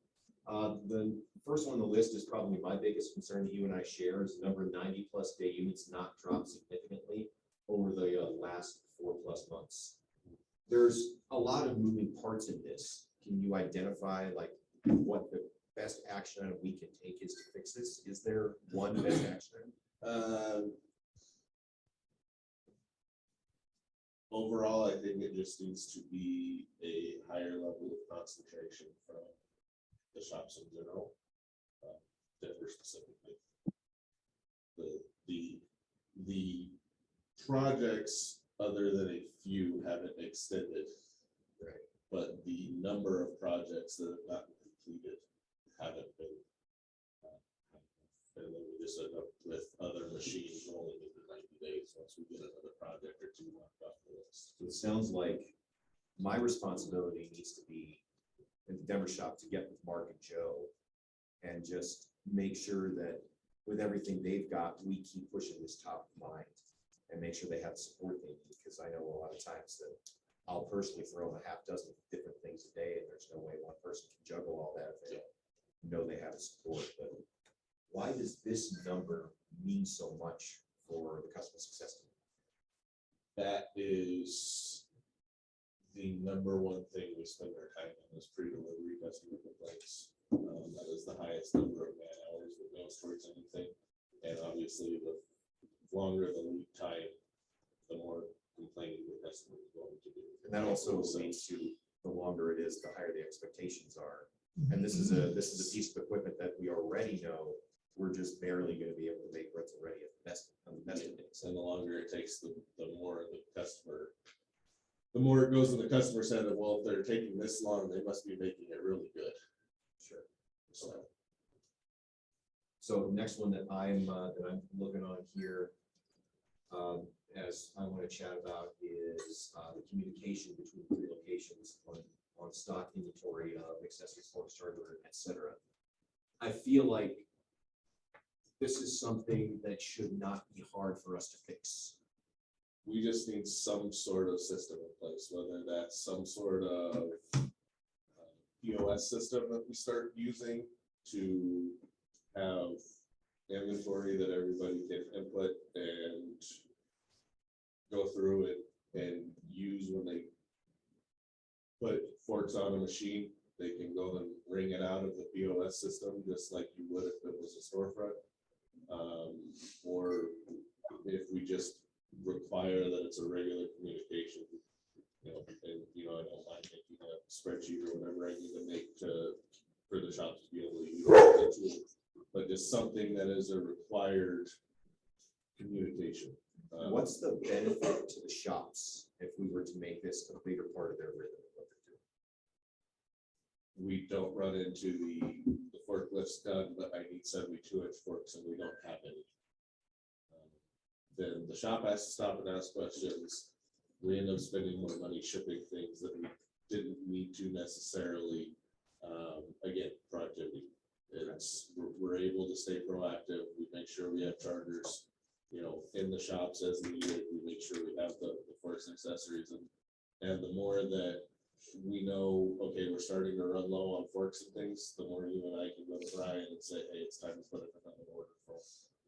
The first one on the list is probably my biggest concern that you and I share is the number of 90+ day units not dropped significantly over the last 4+ months. There's a lot of moving parts in this. Can you identify like what the best action item we can take is to fix this? Is there one best action item? Overall, I think it just needs to be a higher level of concentration from the shops in general, Denver specifically. The projects, other than a few, haven't extended. Right. But the number of projects that have gotten completed haven't been. And then we just end up with other machines rolling into 90 days once we get another project or two knocked off the list. So it sounds like my responsibility needs to be in the Denver shop to get with Mark and Joe and just make sure that with everything they've got, we keep pushing this top of mind and make sure they have the support they need. Because I know a lot of times that I'll personally throw in a half dozen different things a day, and there's no way one person can juggle all that if they don't know they have the support. But why does this number mean so much for the customer success team? That is the number one thing we spend our time on is pre-delivery customer complaints. That is the highest number of man hours that goes towards anything. And obviously, the longer the lead time, the more complaining the customer is going to do. And that also leads to the longer it is, the higher the expectations are. And this is a piece of equipment that we already know we're just barely going to be able to make rental ready at the best of days. And the longer it takes, the more the customer, the more it goes in the customer side of, well, if they're taking this long, they must be making it really good. Sure. So So the next one that I'm looking on here, as I want to chat about is the communication between 3 locations on stock inventory of accessories, forks, hardware, et cetera. I feel like this is something that should not be hard for us to fix. we just need some sort of system in place, whether that's some sort of POS system that we start using to have inventory that everybody can input and go through it and use when they put forks on a machine. They can go and ring it out of the POS system, just like you would if it was a storefront. Or if we just require that it's a regular communication, and I don't mind making a spreadsheet or whatever I need to make for the shops to be able to use the tool, but just something that is a required communication. What's the benefit to the shops if we were to make this a bigger part of their rhythm of what they're doing? We don't run into the forklifts done, but I need 72-inch forks and we don't have any. Then the shop has to stop and ask questions. We end up spending more money shipping things that we didn't need to necessarily. Again, productivity. We're able to stay proactive. We make sure we have chargers, in the shops as needed. We make sure we have the forks and accessories, and the more that we know, okay, we're starting to run low on forks and things, the more you and I can go to Brian and say, hey, it's time to put in another order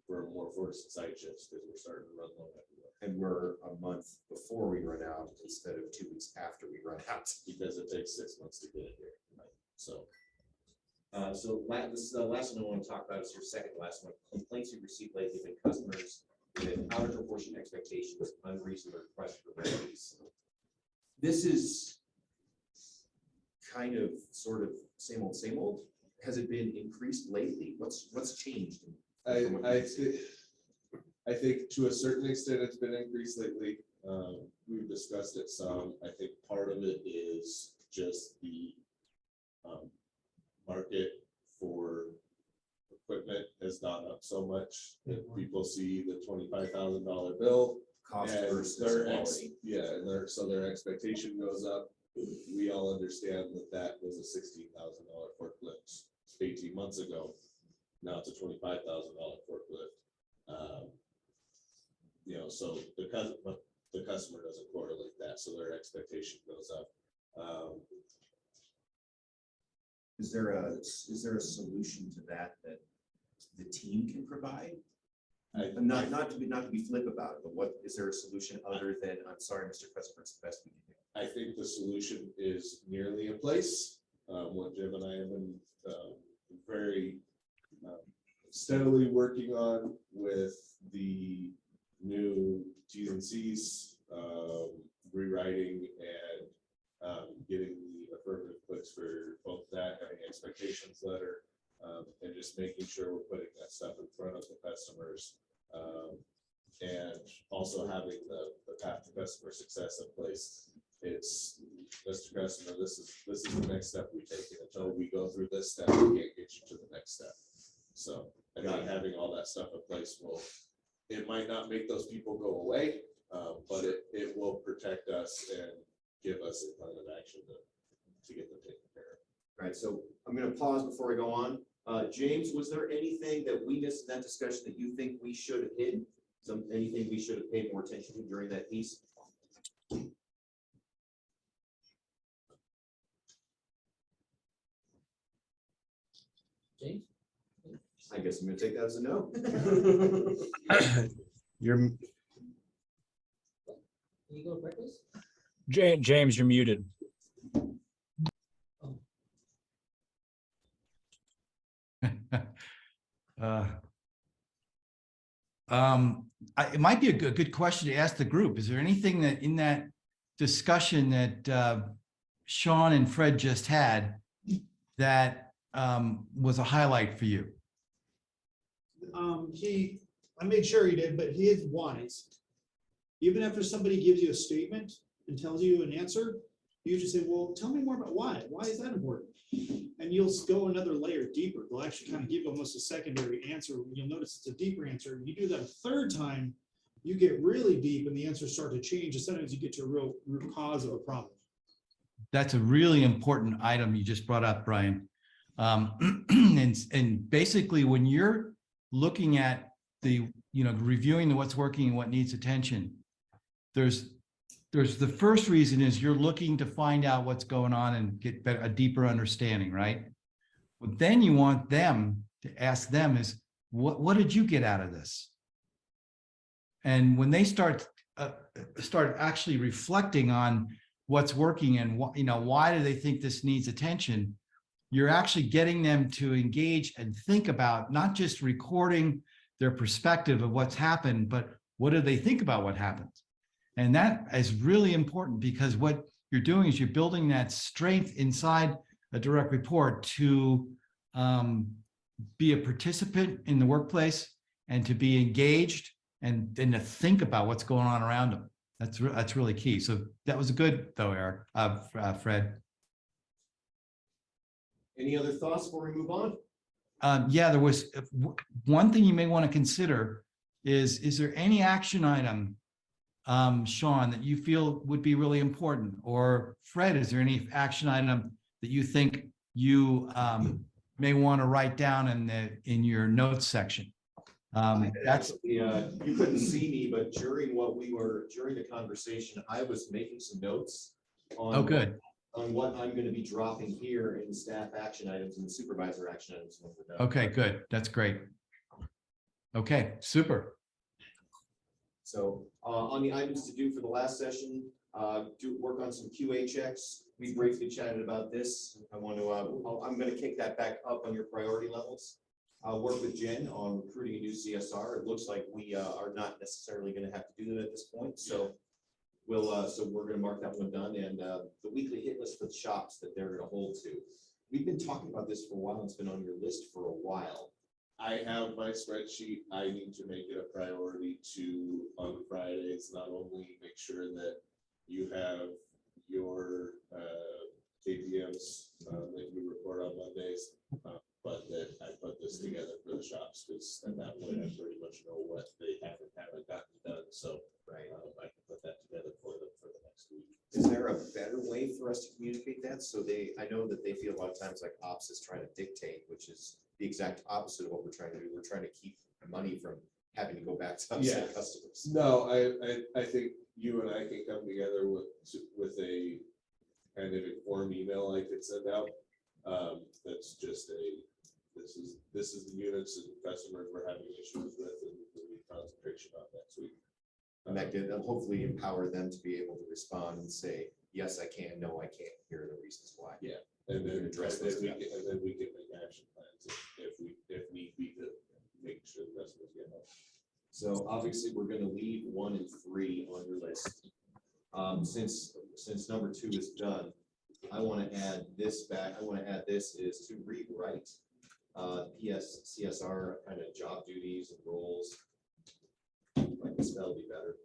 for more forced side shifts because we're starting to run low everywhere. And we're a month before we run out instead of 2 weeks after we run out. Because it takes 6 months to get it here. So. This is the last one I want to talk about is your second to last one. Complaints you've received lately from customers with out of proportion expectations, unreasonable requests for remedies. This is kind of sort of same old, same old. Has it been increased lately? What's changed? I think to a certain extent, it's been increased lately. We've discussed it some. I think part of it is just the market for equipment has gone up so much that people see the $25,000 bill. Cost And versus their quality. so their expectation goes up. We all understand that that was a $16,000 forklift 18 months ago. Now it's a $25,000 forklift. So the customer doesn't correlate that, so their expectation goes up. Is there a solution to that the team can provide? Not to be flip about it, but is there a solution other than, I'm sorry, Mr. Customer, it's the best we can do? I think the solution is nearly in place. What Jim and I have been very steadily working on with the new T's and C's, rewriting and getting the affirmative clicks for both that, having expectations letter, and just making sure we're putting that stuff in front of the customers. And also having the path to customer success in place. It's Mr. Customer, this is the next step we take. And until we go through this step, we can't get you to the next step. So, and not having all that stuff in place it might not make those people go away, but it will protect us and give us a plan of action to get them taken care of. All right, so I'm going to pause before I go on. James, was there anything that we missed in that discussion that you think we should have hit? Anything we should have paid more attention to during that piece? James? I guess I'm going to take that as a no. You're, Can you go to breakfast? James, you're muted. It might be a good question to ask the group. Is there anything that in that discussion that Sean and Fred just had that was a highlight for you? I made sure he did, but his was, even after somebody gives you a statement and tells you an answer, you just say, well, tell me more about why. Why is that important? And you'll go another layer deeper. They'll actually kind of give you almost a secondary answer. You'll notice it's a deeper answer. You do that a third time, you get really deep and the answers start to change. And sometimes you get to a real root cause of a problem. That's a really important item you just brought up, Brian. And basically when you're looking at reviewing what's working and what needs attention, there's the first reason is you're looking to find out what's going on and get a deeper understanding, right? But then you want them to ask them is, what did you get out of this? And when they start actually reflecting on what's working and why do they think this needs attention, you're actually getting them to engage and think about not just recording their perspective of what's happened, but what do they think about what happened? And that is really important because what you're doing is you're building that strength inside a direct report to be a participant in the workplace and to be engaged and to think about what's going on around them. That's really key. So that was good though, Eric, Fred. Any other thoughts before we move on? Yeah, there was one thing you may want to consider is there any action item, Sean, that you feel would be really important? Or Fred, is there any action item that you think you may want to write down in your notes section? That's You couldn't see me, but during the conversation, I was making some notes on. good. On what I'm going to be dropping here in staff action items and supervisor action items. When we're done. Okay, good. That's great. Okay, super. So on the items to do for the last session, do work on some QA checks. We briefly chatted about this. I want to, I'm going to kick that back up on your priority levels. I'll work with Jen on recruiting a new CSR. It looks like we are not necessarily going to have to do that at this point. So so we're going to mark that one done, and the weekly hit list for the shops that they're going to hold to. We've been talking about this for a while. It's been on your list for a while. I have my spreadsheet. I need to make it a priority to, on Fridays, not only make sure that you have your KPMs that you report on Mondays, but that I put this together for the shops, because at that point I pretty much know what they haven't gotten done. So Right. I can put that together for them for the next week. Is there a better way for us to communicate that? So I know that they feel a lot of times like ops is trying to dictate, which is the exact opposite of what we're trying to do. We're trying to keep money from having to go back to upset Yeah. customers. No, I think you and I can come together with a kind of informed email I could send out. That's just this is the units and customers we're having issues with, and we need concentration on next week. And that could hopefully empower them to be able to respond and say, yes, I can, no, I can't, here are the reasons why. Yeah. And We then can address those we gaps. can, and then we can make action plans if need be to make sure the customers get help. So obviously, we're gonna leave 1 and 3 on your list. Since number 2 is done, I want to add this back. I want to add this is to rewrite CSR kind of job duties and roles. Like this, that'll be better.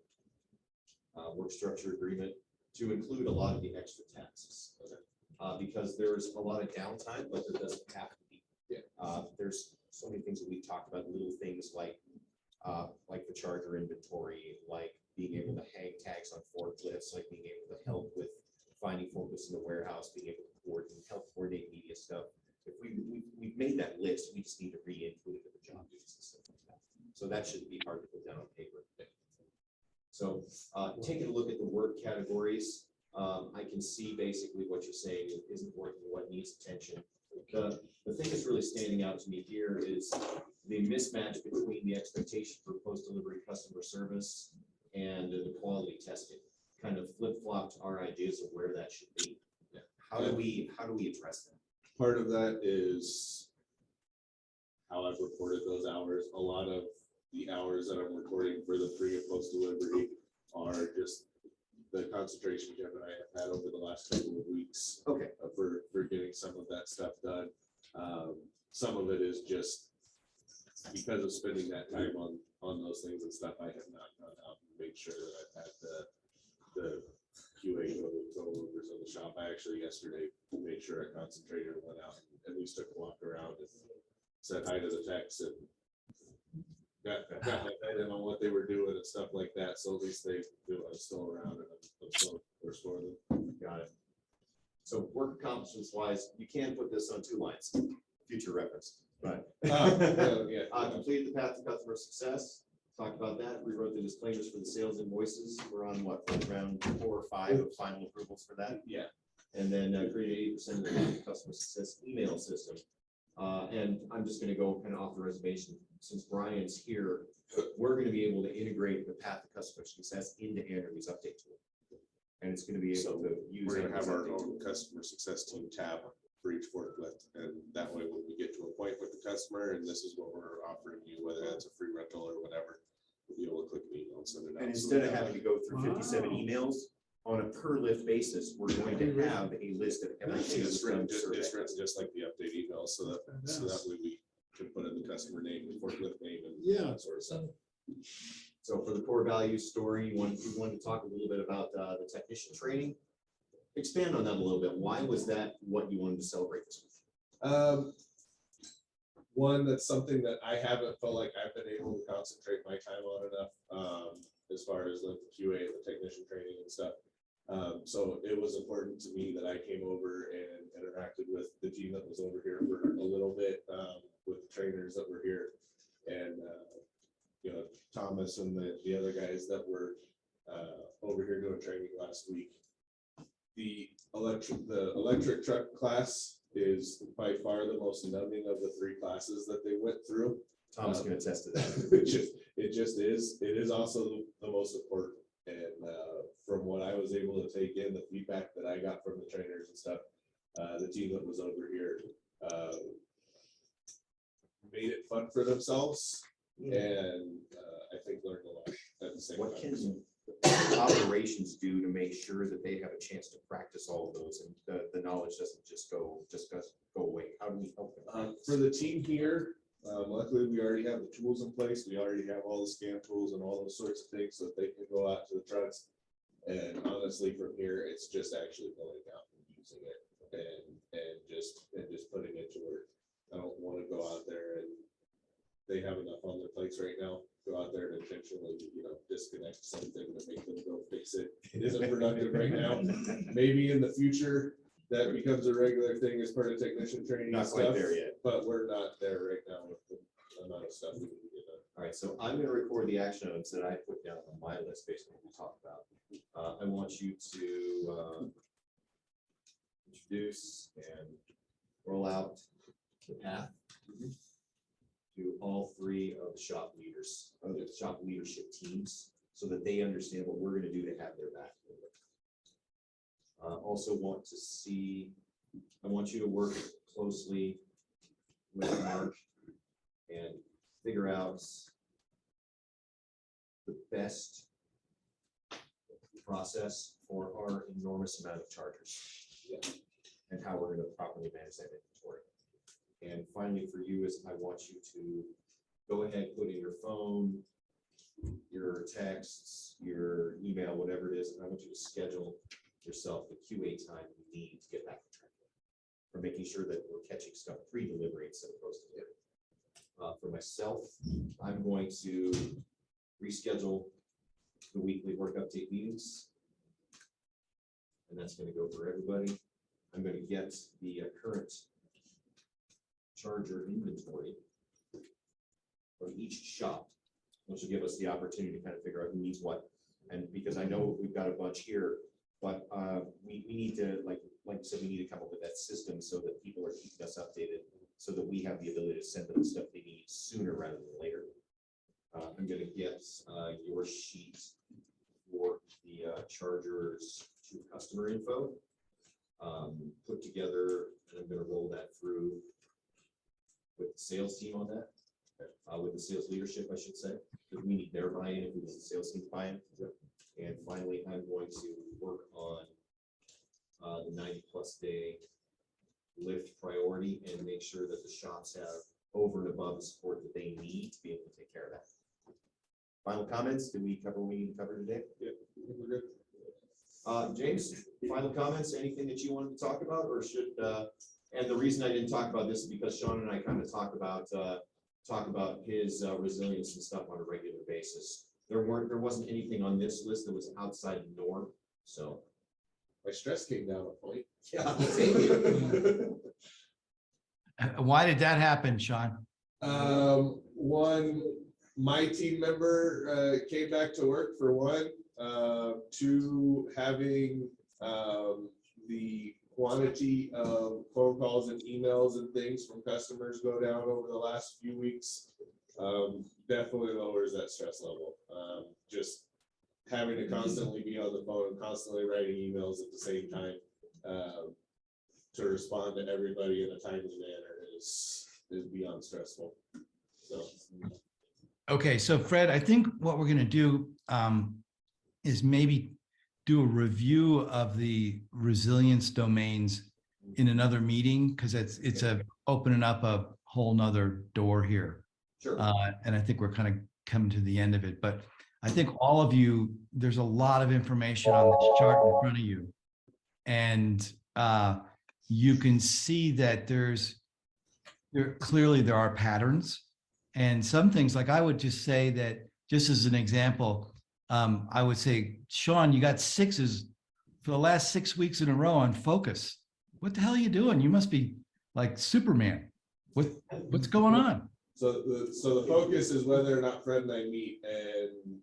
Work structure agreement to include a lot of the extra tasks. Because there's a lot of downtime, but there doesn't have to be. Yeah. There's so many things that we've talked about, little things like the charger inventory, like being able to hang tags on forklifts, like being able to help with finding forklifts in the warehouse, being able to help coordinate media stuff. If we've made that list, we just need to re-include it with the job duties and stuff like that. So that shouldn't be hard to put down on paper. So taking a look at the work categories, I can see basically what you're saying isn't working, what needs attention. The thing that's really standing out to me here is the mismatch between the expectation for post-delivery customer service and the quality testing. Kind of flip-flopped our ideas of where that should be. How do we address that? Part of that is how I've reported those hours. A lot of the hours that I'm reporting for the pre and post delivery are just the concentration Jeff and I have had over the last couple of weeks. Okay. For getting some of that stuff done. Some of it is just because of spending that time on those things and stuff, I have not gone out and made sure that I've had the QA go overs of the shop. I actually yesterday made sure a concentrator went out and at least took a walk around and said hi to the techs and got my head in on what they were doing and stuff like that. So at least they do. I'm still around and I'm still restore them. Got it. So work accomplishments wise, you can put this on 2 lines, future reference, but. Yeah. Completed the path to customer success, talked about that, rewrote the disclaimers for the sales invoices. We're on what, round 4 or 5 of final approvals for that. Yeah. And then created 80% of the customer success email system. And I'm just gonna go kind of off the reservation, since Brian's here, we're gonna be able to integrate the path to customer success into Andrew's update tool. And it's gonna be able to use. We're gonna have our Andrew's update own tool. customer success team tab for each forklift, and that way when we get to a point with the customer, and this is what we're offering you, whether that's a free rental or whatever, we'll be able to click an email and send it out. And So instead of that having to way- go through 57 emails on a per lift basis, we're going to have a list of everything that's done. It's written just like the update email, so that way we can put in the customer name, the forklift name, and that sort of stuff. So for the core value story, you wanted to talk a little bit about the technician training. Expand on that a little bit. Why was that what you wanted to celebrate this week? One, that's something that I haven't felt like I've been able to concentrate my time on enough, as far as the QA and the technician training and stuff. So it was important to me that I came over and interacted with the team that was over here for a little bit, with the trainers that were here. And, Thomas and the other guys that were over here doing training last week. The electric truck class is by far the most numbing of the 3 classes that they went through. Tom's gonna attest to that. It just is, it is also the most important. And from what I was able to take in, the feedback that I got from the trainers and stuff, the team that was over here made it fun for themselves, and I think learned a lot at the same What time. can operations do to make sure that they have a chance to practice all of those and the knowledge doesn't just go away? How do we help them? For the team here, luckily, we already have the tools in place. We already have all the scan tools and all those sorts of things so that they can go out to the trucks. And honestly, from here, it's just actually going out and using it and just putting it to work. I don't want to go out there and they have enough on their plates right now. Go out there and intentionally, disconnect something to make them go fix it. It isn't productive right now. Maybe in the future, that becomes a regular thing as part of technician training and Not quite stuff, there yet. but we're not there right now with the amount of stuff we need to get done. All right, so I'm gonna record the action items that I put down on my list based on what we talked about. I want you to introduce and roll out the path to all three of the shop leaders, of the shop leadership teams, so that they understand what we're gonna do to have their back. Also want to see, I want you to work closely with Mark and figure out the best process for our enormous amount of chargers. And how we're gonna properly manage that inventory. And finally, for you, is I want you to go ahead, put in your phone, your texts, your email, whatever it is, and I want you to schedule yourself the QA time you need to get back on track. For making sure that we're catching stuff pre-delivery instead of post-delivery. For myself, I'm going to reschedule the weekly work update meetings. And that's gonna go for everybody. I'm gonna get the current charger inventory from each shop, which will give us the opportunity to kind of figure out who needs what. And because I know we've got a bunch here, but we need to, like I said, we need to come up with that system so that people are keeping us updated, so that we have the ability to send them the stuff they need sooner rather than later. I'm gonna get your sheet for the chargers to customer info put together, and I'm gonna roll that through with the sales team on that, with the sales leadership, I should say, because we need their buy-in if we want the sales team buy-in. And finally, I'm going to work on the 90+ day lift priority and make sure that the shops have over and above the support that they need to be able to take care of that. Final comments? Did we cover what we need to cover today? Yeah, we're good. James, final comments? Anything that you wanted to talk about, or should? And the reason I didn't talk about this is because Sean and I kind of talk about his resilience and stuff on a regular basis. There wasn't anything on this list that was outside the norm. So My stress came down a point. yeah, thank you. Why did that happen, Sean? One, my team member came back to work for one. Two, having the quantity of phone calls and emails and things from customers go down over the last few weeks. Definitely lowers that stress level. Just having to constantly be on the phone, constantly writing emails at the same time to respond to everybody in a timely manner is beyond stressful. So. Okay, so Fred, I think what we're gonna do is maybe do a review of the resilience domains in another meeting, because it's opening up a whole nother door here. Sure. And I think we're kind of coming to the end of it, but I think all of you, there's a lot of information on this chart in front of you. And you can see that clearly there are patterns. And some things, like I would just say that, just as an example, I would say, Sean, you got 6s for the last 6 weeks in a row on focus. What the hell are you doing? You must be like Superman. What's going on? So the focus is whether or not Fred and I meet, and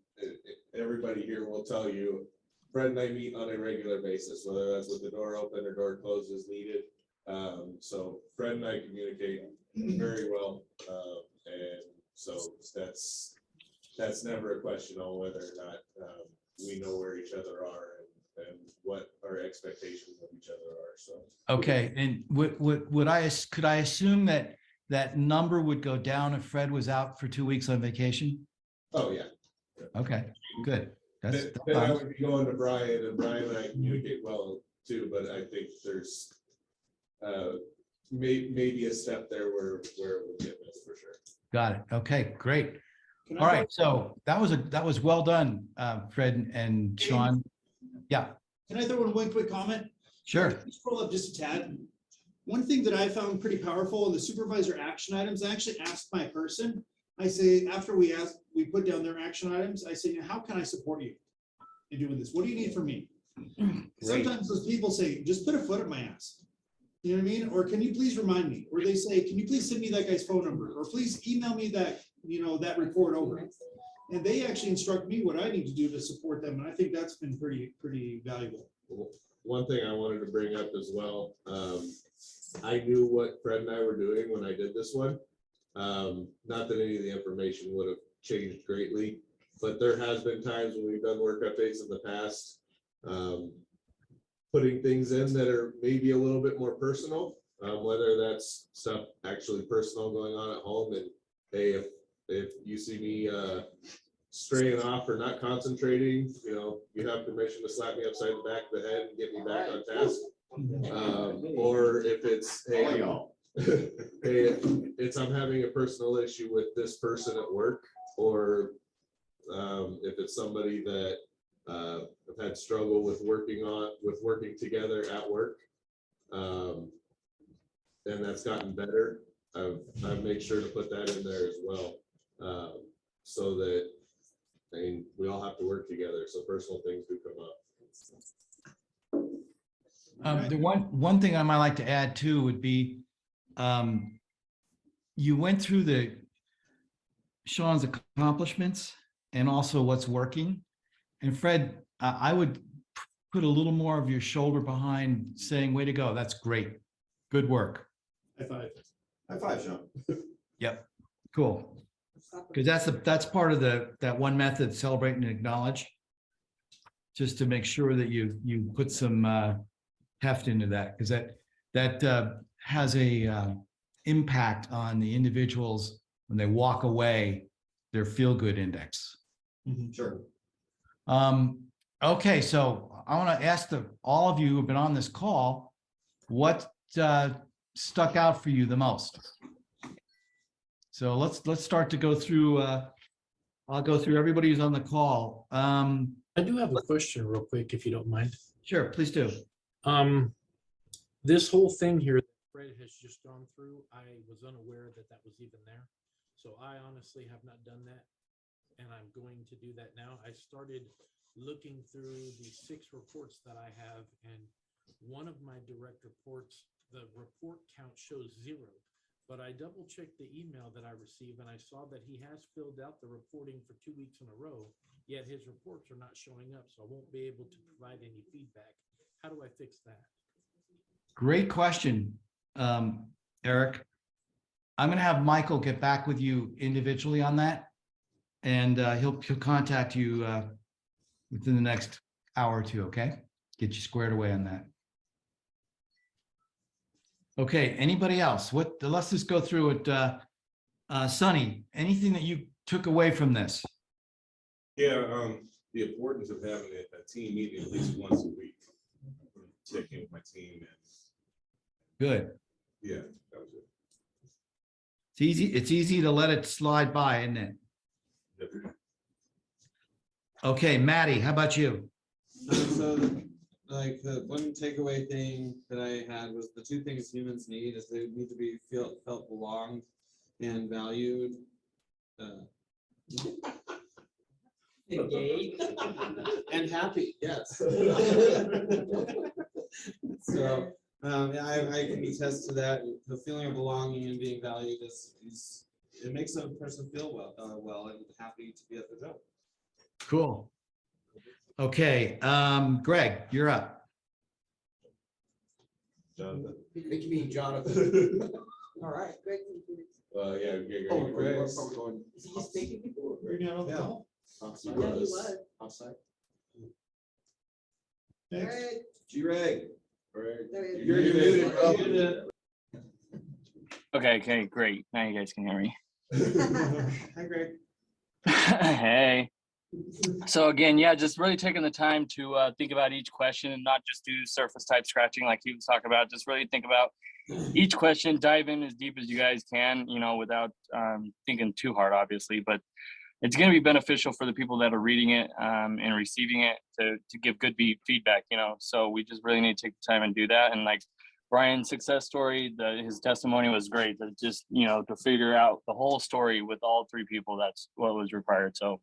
everybody here will tell you, Fred and I meet on a regular basis, whether that's with the door open or door closed as needed. So Fred and I communicate very well, and So that's never a question on whether or not we know where each other are and what our expectations of each other are, so. Okay, and could I assume that that number would go down if Fred was out for 2 weeks on vacation? Oh, yeah. Okay, good. That's Then I fine. would be going to Brian, and Brian and I communicate well too, but I think there's maybe a step there where we'll get this for sure. Got it. Okay, great. Can I All throw- right, so that was well done, Fred and Sean. Yeah, Can I throw in one quick comment? sure. Scroll up just a tad. One thing that I found pretty powerful in the supervisor action items, I actually asked my person, I say, after we put down their action items, I say, how can I support you in doing this? What do you need from me? Sometimes those people say, just put a foot up my ass. You know what I mean? Or can you please remind me? Or they say, can you please send me that guy's phone number? Or please email me that, that report over. And they actually instruct me what I need to do to support them. And I think that's been pretty valuable. One thing I wanted to bring up as well, I knew what Fred and I were doing when I did this one. Not that any of the information would have changed greatly, but there has been times when we've done work updates in the past, putting things in that are maybe a little bit more personal, whether that's stuff actually personal going on at home. And hey, if you see me straying off or not concentrating, you have permission to slap me upside the back of the head and get me back on task. Or if it's, hey, hey, I'm having a personal issue with this person at work, or if it's somebody that I've had struggle with working together at work, and that's gotten better. I've made sure to put that in there as well, so that, we all have to work together, so personal things do come up. The one thing I might like to add too would be, you went through Sean's accomplishments and also what's working. And Fred, I would put a little more of your shoulder behind saying, way to go, that's great. Good work. High five. High five, Sean. Yep, cool. Because that's part of that one method, celebrate and acknowledge. Just to make sure that you put some heft into that, because that has a impact on the individuals when they walk away, their feel-good index. Sure. Okay, so I want to ask all of you who have been on this call, what stuck out for you the most? So let's start to go through. I'll go through everybody who's on the call. I do have a question real quick, if you don't mind. Sure, please do. This whole thing here that Fred has just gone through, I was unaware that that was even there. So I honestly have not done that, and I'm going to do that now. I started looking through the 6 reports that I have, and one of my direct reports, the report count shows 0. But I double checked the email that I received, and I saw that he has filled out the reporting for 2 weeks in a row, yet his reports are not showing up, so I won't be able to provide any feedback. How do I fix that? Great question, Eric. I'm going to have Michael get back with you individually on that, and he'll contact you within the next hour or two. Okay, get you squared away on that. Okay, anybody else? Let's just go through it. Sonny, anything that you took away from this? Yeah, the importance of having a team meeting at least once a week. Checking with my team, and Good. yeah, that was it. It's easy to let it slide by, isn't it? Yep. Okay, Maddie, how about you? So, like, the one takeaway thing that I had was the 2 things humans need is they need to be felt belonged and valued. Engaged. And happy, yes. So, I can attest to that. The feeling of belonging and being valued is it makes a person feel well and happy to be at the job. Cool. Okay, Greg, you're up. Jonathan. It can be Jonathan. All right, Greg. Yeah, Greg. Oh, Greg. Is he just taking people? You're not on the Yeah. call. Outside. Yeah, he was. Outside. Thanks. G-Reg. There he You're muted, bro. Okay, great. Now you guys can hear me. Hi, Greg. Hey. So again, yeah, just really taking the time to think about each question and not just do surface type scratching like he was talking about. Just really think about each question, dive in as deep as you guys can, without thinking too hard, obviously. But it's going to be beneficial for the people that are reading it and receiving it to give good feedback, So we just really need to take the time and do that. And like Brian's success story, his testimony was great. That just, to figure out the whole story with all three people, that's what was required. So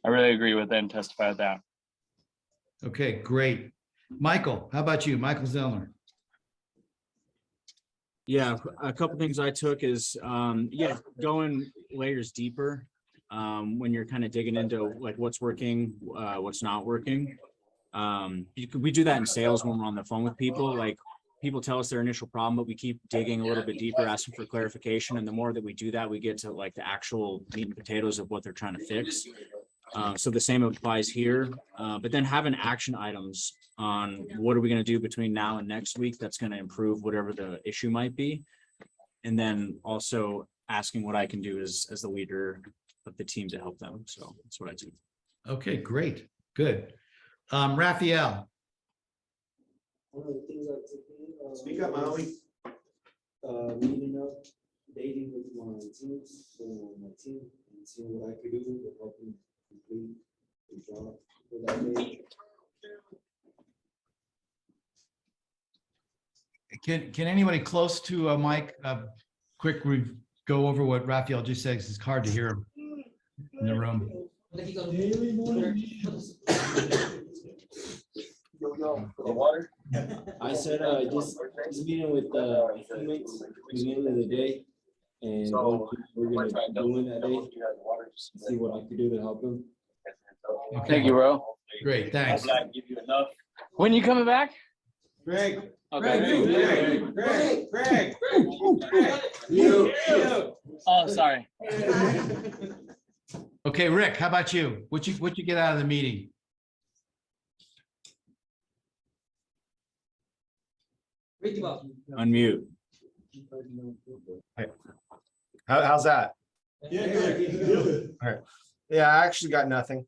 I really agree with that and testify with that. Okay, great. Michael, how about you? Michael Zellner? Yeah, a couple things I took is, going layers deeper. When you're kind of digging into like what's working, what's not working. We do that in sales when we're on the phone with people. Like people tell us their initial problem, but we keep digging a little bit deeper, asking for clarification. And the more that we do that, we get to like the actual meat and potatoes of what they're trying to fix. So the same applies here, but then having action items on what are we going to do between now and next week that's going to improve whatever the issue might be. And then also asking what I can do as the leader of the team to help them. So that's what I do. Okay, great, good. Raphael? One of the things I took in, Speak up, Maui. meeting up, dating with my team, and seeing what I could do to help them complete the job for that day. Can anybody close to a mic, go over what Raphael just said, 'cause it's hard to hear him in the room. Daily morning. I said, just meeting with teammates, beginning of the day, and what we're gonna do in that day, see what I could do to help them. Thank you, bro. Great, thanks. When you coming back? Greg. Okay. Greg. You. Oh, sorry. Okay, Rick, how about you? What you get out of the meeting? Ricky Bob. Unmute. How's that? Yeah, good. Yeah, I actually got nothing.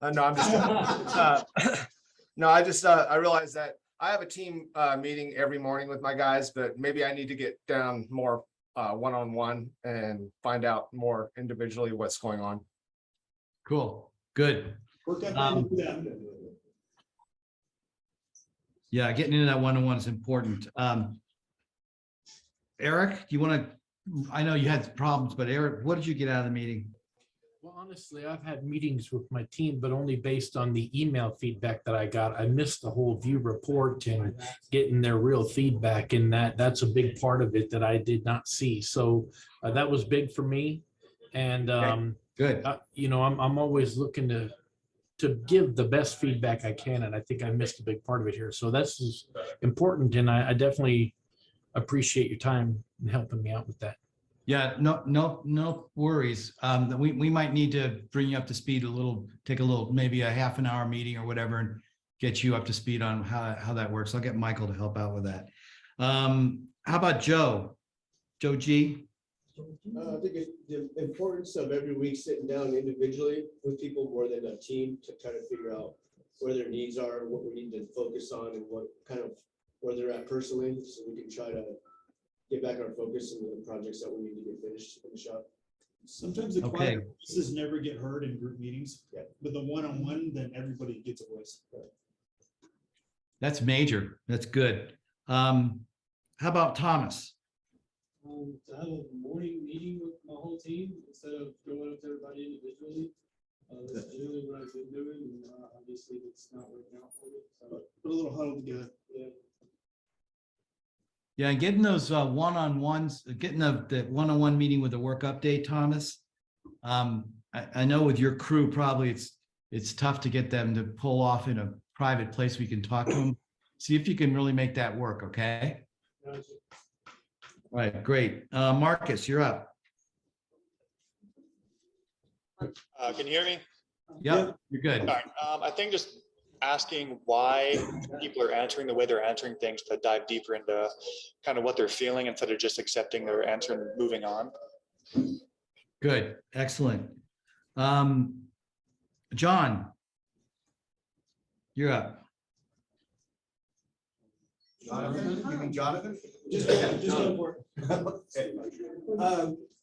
No, I'm just, no, I realized that I have a team meeting every morning with my guys, but maybe I need to get down more one-on-one and find out more individually what's going on. Cool, good. Work on that. Yeah, getting into that one-on-one is important. Eric, do you want to, I know you had problems, but Eric, what did you get out of the meeting? Well, honestly, I've had meetings with my team, but only based on the email feedback that I got. I missed the whole view report and getting their real feedback, and that's a big part of it that I did not see. So that was big for me. And Good. I'm always looking to give the best feedback I can, and I think I missed a big part of it here. So that's important, and I definitely appreciate your time in helping me out with that. Yeah, no worries. We might need to bring you up to speed a little, maybe a half an hour meeting or whatever, and get you up to speed on how that works. I'll get Michael to help out with that. How about Joe? Joe G? I think the importance of every week sitting down individually with people more than a team to try to figure out where their needs are, what we need to focus on, and what kind of where they're at personally, so we can try to get back our focus in the projects that we need to get finished in the shop. Sometimes the Okay. quiet voices never get heard in group meetings, but the one-on-one, then everybody gets a voice. That's major. That's good. How about Thomas? To have a morning meeting with my whole team instead of going up to everybody individually. That's generally what I've been doing, and obviously it's not working out for me. So, Put a little huddle together. yeah. Yeah, and getting those one-on-ones, getting the one-on-one meeting with the work update, Thomas. I know with your crew, probably it's tough to get them to pull off in a private place we can talk to them. See if you can really make that work, okay? All right, great. Marcus, you're up. Can you hear me? Yep, you're good. All right. I think just asking why people are answering the way they're answering things to dive deeper into kind of what they're feeling instead of just accepting their answer and moving on. Good, excellent. John, you're up. Jonathan, you mean Jonathan? Just go for it.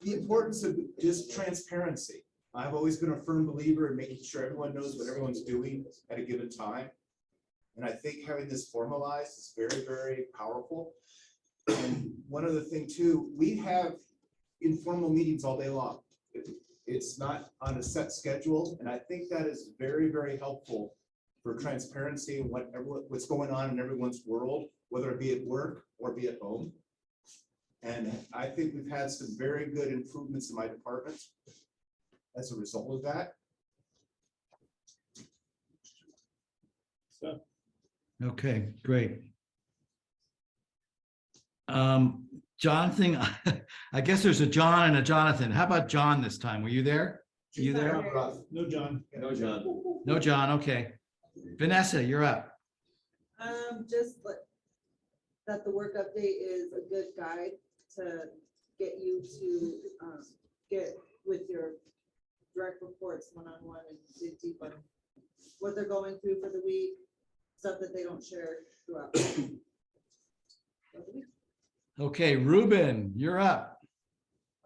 The importance of just transparency. I've always been a firm believer in making sure everyone knows what everyone's doing at a given time. And I think having this formalized is very, very powerful. And one other thing too, we have informal meetings all day long. It's not on a set schedule. And I think that is very, very helpful for transparency and what's going on in everyone's world, whether it be at work or be at home. And I think we've had some very good improvements in my department as a result of that. So, Okay, great. Jonathan, I guess there's a John and a Jonathan. How about John this time? Were you there? Are you there? no, John. No, John. No, John, okay. Vanessa, you're up. Just like that the work update is a good guide to get you to get with your direct reports one-on-one and dig deep on what they're going through for the week, stuff that they don't share throughout the week. Okay, Ruben, you're up.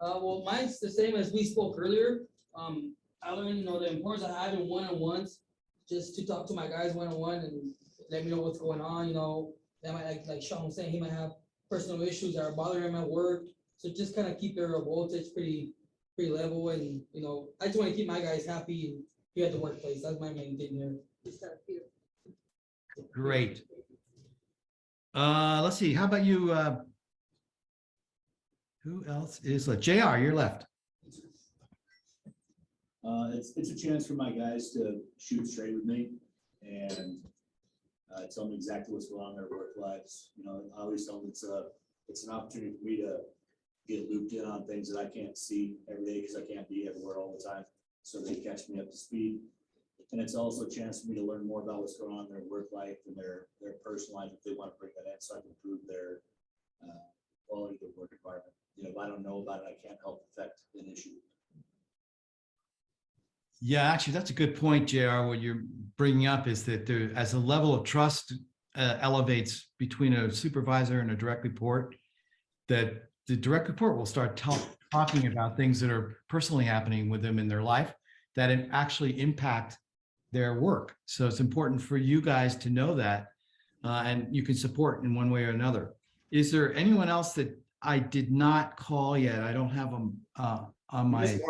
Well, mine's the same as we spoke earlier. I learned, the importance of having one-on-ones, just to talk to my guys one-on-one and let me know what's going on, That might, like Sean was saying, he might have personal issues that are bothering him at work. So just kind of keep their voltage pretty level, and, I just want to keep my guys happy and here at the workplace. That's my main thing here. Just got a few. Great. Let's see, how about you? Who else is left? JR, you're left. It's a chance for my guys to shoot straight with me and tell me exactly what's going on in their work lives. I always tell them it's an opportunity for me to get looped in on things that I can't see every day because I can't be everywhere all the time. So they catch me up to speed. And it's also a chance for me to learn more about what's going on in their work life and their personal life if they want to bring that in, so I can improve their quality of their work environment. If I don't know about it, I can't help affect an issue. Yeah, actually, that's a good point, JR. What you're bringing up is that there, as a level of trust elevates between a supervisor and a direct report, that the direct report will start talking about things that are personally happening with them in their life that actually impact their work. So it's important for you guys to know that, and you can support in one way or another. Is there anyone else that I did not call yet? I don't have them on my.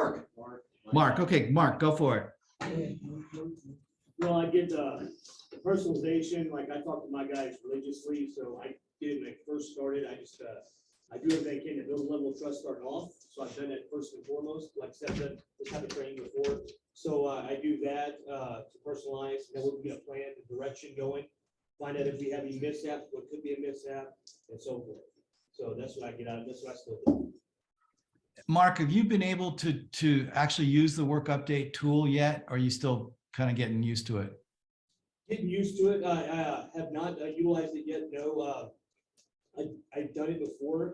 Mark, okay, Mark, go for it. Well, I get personalization, like I talk to my guys religiously, so I did it when I first started. I just, I do everything I can to build a level of trust starting off. So I've done that first and foremost, like I said, this type of training before. So I do that to personalize, then we'll get a plan, the direction going, find out if we have any mishaps, what could be a mishap, and so forth. So that's what I get out of this, what I still do. Mark, have you been able to actually use the work update tool yet? Or are you still kind of getting used to it? Getting used to it. I have not utilized it yet. No, I've done it before,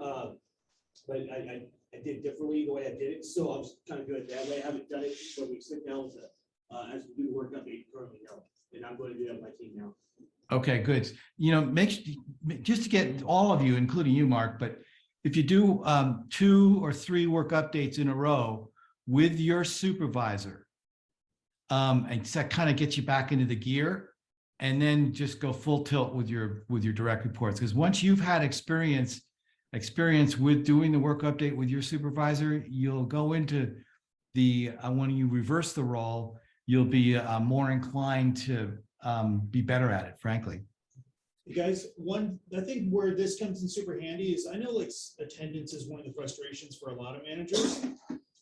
but I did differently the way I did it. So I was kind of doing it that way. I haven't done it when we sit down with as we do the work update currently now, and I'm going to do that with my team now. Okay, good. Just to get all of you, including you, Mark, but if you do 2 or 3 work updates in a row with your supervisor, and that kind of gets you back into the gear, and then just go full tilt with your direct reports. Because once you've had experience with doing the work update with your supervisor, you'll go into when you reverse the role, you'll be more inclined to be better at it, frankly. You guys, I think where this comes in super handy is I know like attendance is one of the frustrations for a lot of managers.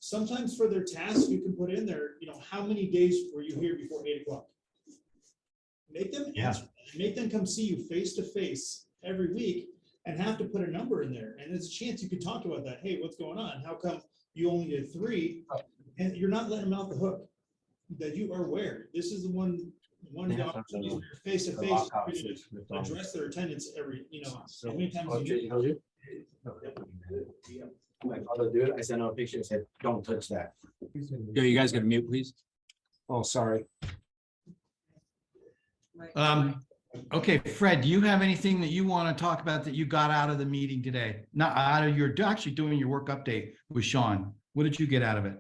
Sometimes for their tasks, you can put in there, how many days were you here before 8 o'clock? Make them answer, make them come see you face to face every week. and have to put a number in there. And there's a chance you could talk about that. Hey, what's going on? How come you only did 3? And you're not letting them out the hook. That you are aware. This is the one of the opportunities where you're face to face, address their attendance every, how many times a year. My father do it. I sent out a picture and said, don't touch that. Yo, you guys got to mute, please. Oh, sorry. Okay, Fred, do you have anything that you want to talk about that you got out of the meeting today? Not out of your, actually doing your work update with Sean. What did you get out of it?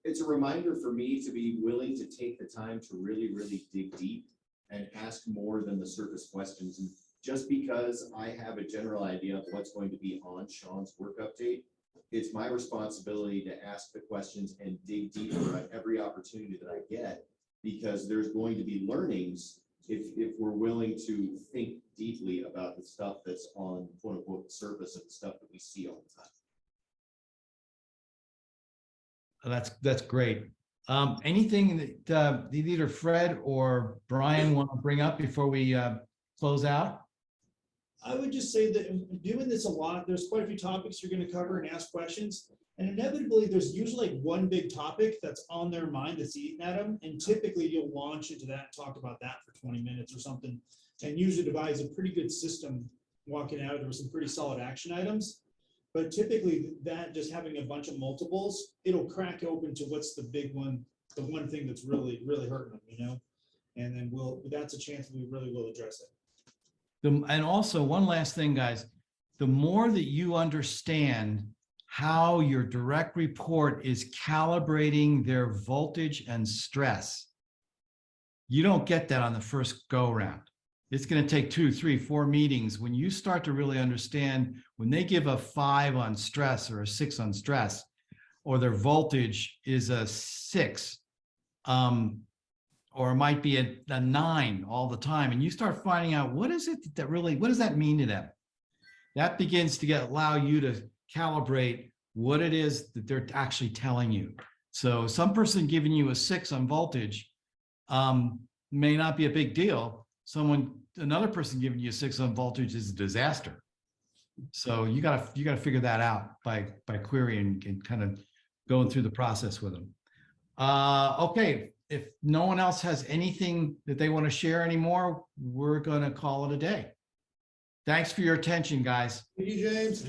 It's a reminder for me to be willing to take the time to really, really dig deep and ask more than the surface questions. And just because I have a general idea of what's going to be on Sean's work update, it's my responsibility to ask the questions and dig deeper at every opportunity that I get, because there's going to be learnings if we're willing to think deeply about the stuff that's on quote unquote the surface of the stuff that we see all the time. That's great. Anything that either Fred or Brian want to bring up before we close out? I would just say that doing this a lot, there's quite a few topics you're going to cover and ask questions. And inevitably, there's usually like one big topic that's on their mind that's eating at them. And typically you'll launch into that, and talk about that for 20 minutes or something. And usually devise a pretty good system walking out. There were some pretty solid action items. But typically that just having a bunch of multiples, it'll crack open to what's the big one, the one thing that's really, really hurting them, And then that's a chance we really will address it. And also one last thing, guys, the more that you understand how your direct report is calibrating their voltage and stress, you don't get that on the first go round. It's going to take 2, 3, 4 meetings. When you start to really understand, when they give a 5 on stress or a 6 on stress, or their voltage is a 6, or it might be a 9 all the time, and you start finding out what is it that really, what does that mean to them? That begins to allow you to calibrate what it is that they're actually telling you. So some person giving you a 6 on voltage may not be a big deal. Another person giving you a 6 on voltage is a disaster. So you gotta figure that out by querying and kind of going through the process with them. Okay, if no one else has anything that they want to share anymore, we're gonna call it a day. Thanks for your attention, guys. Thank you, James.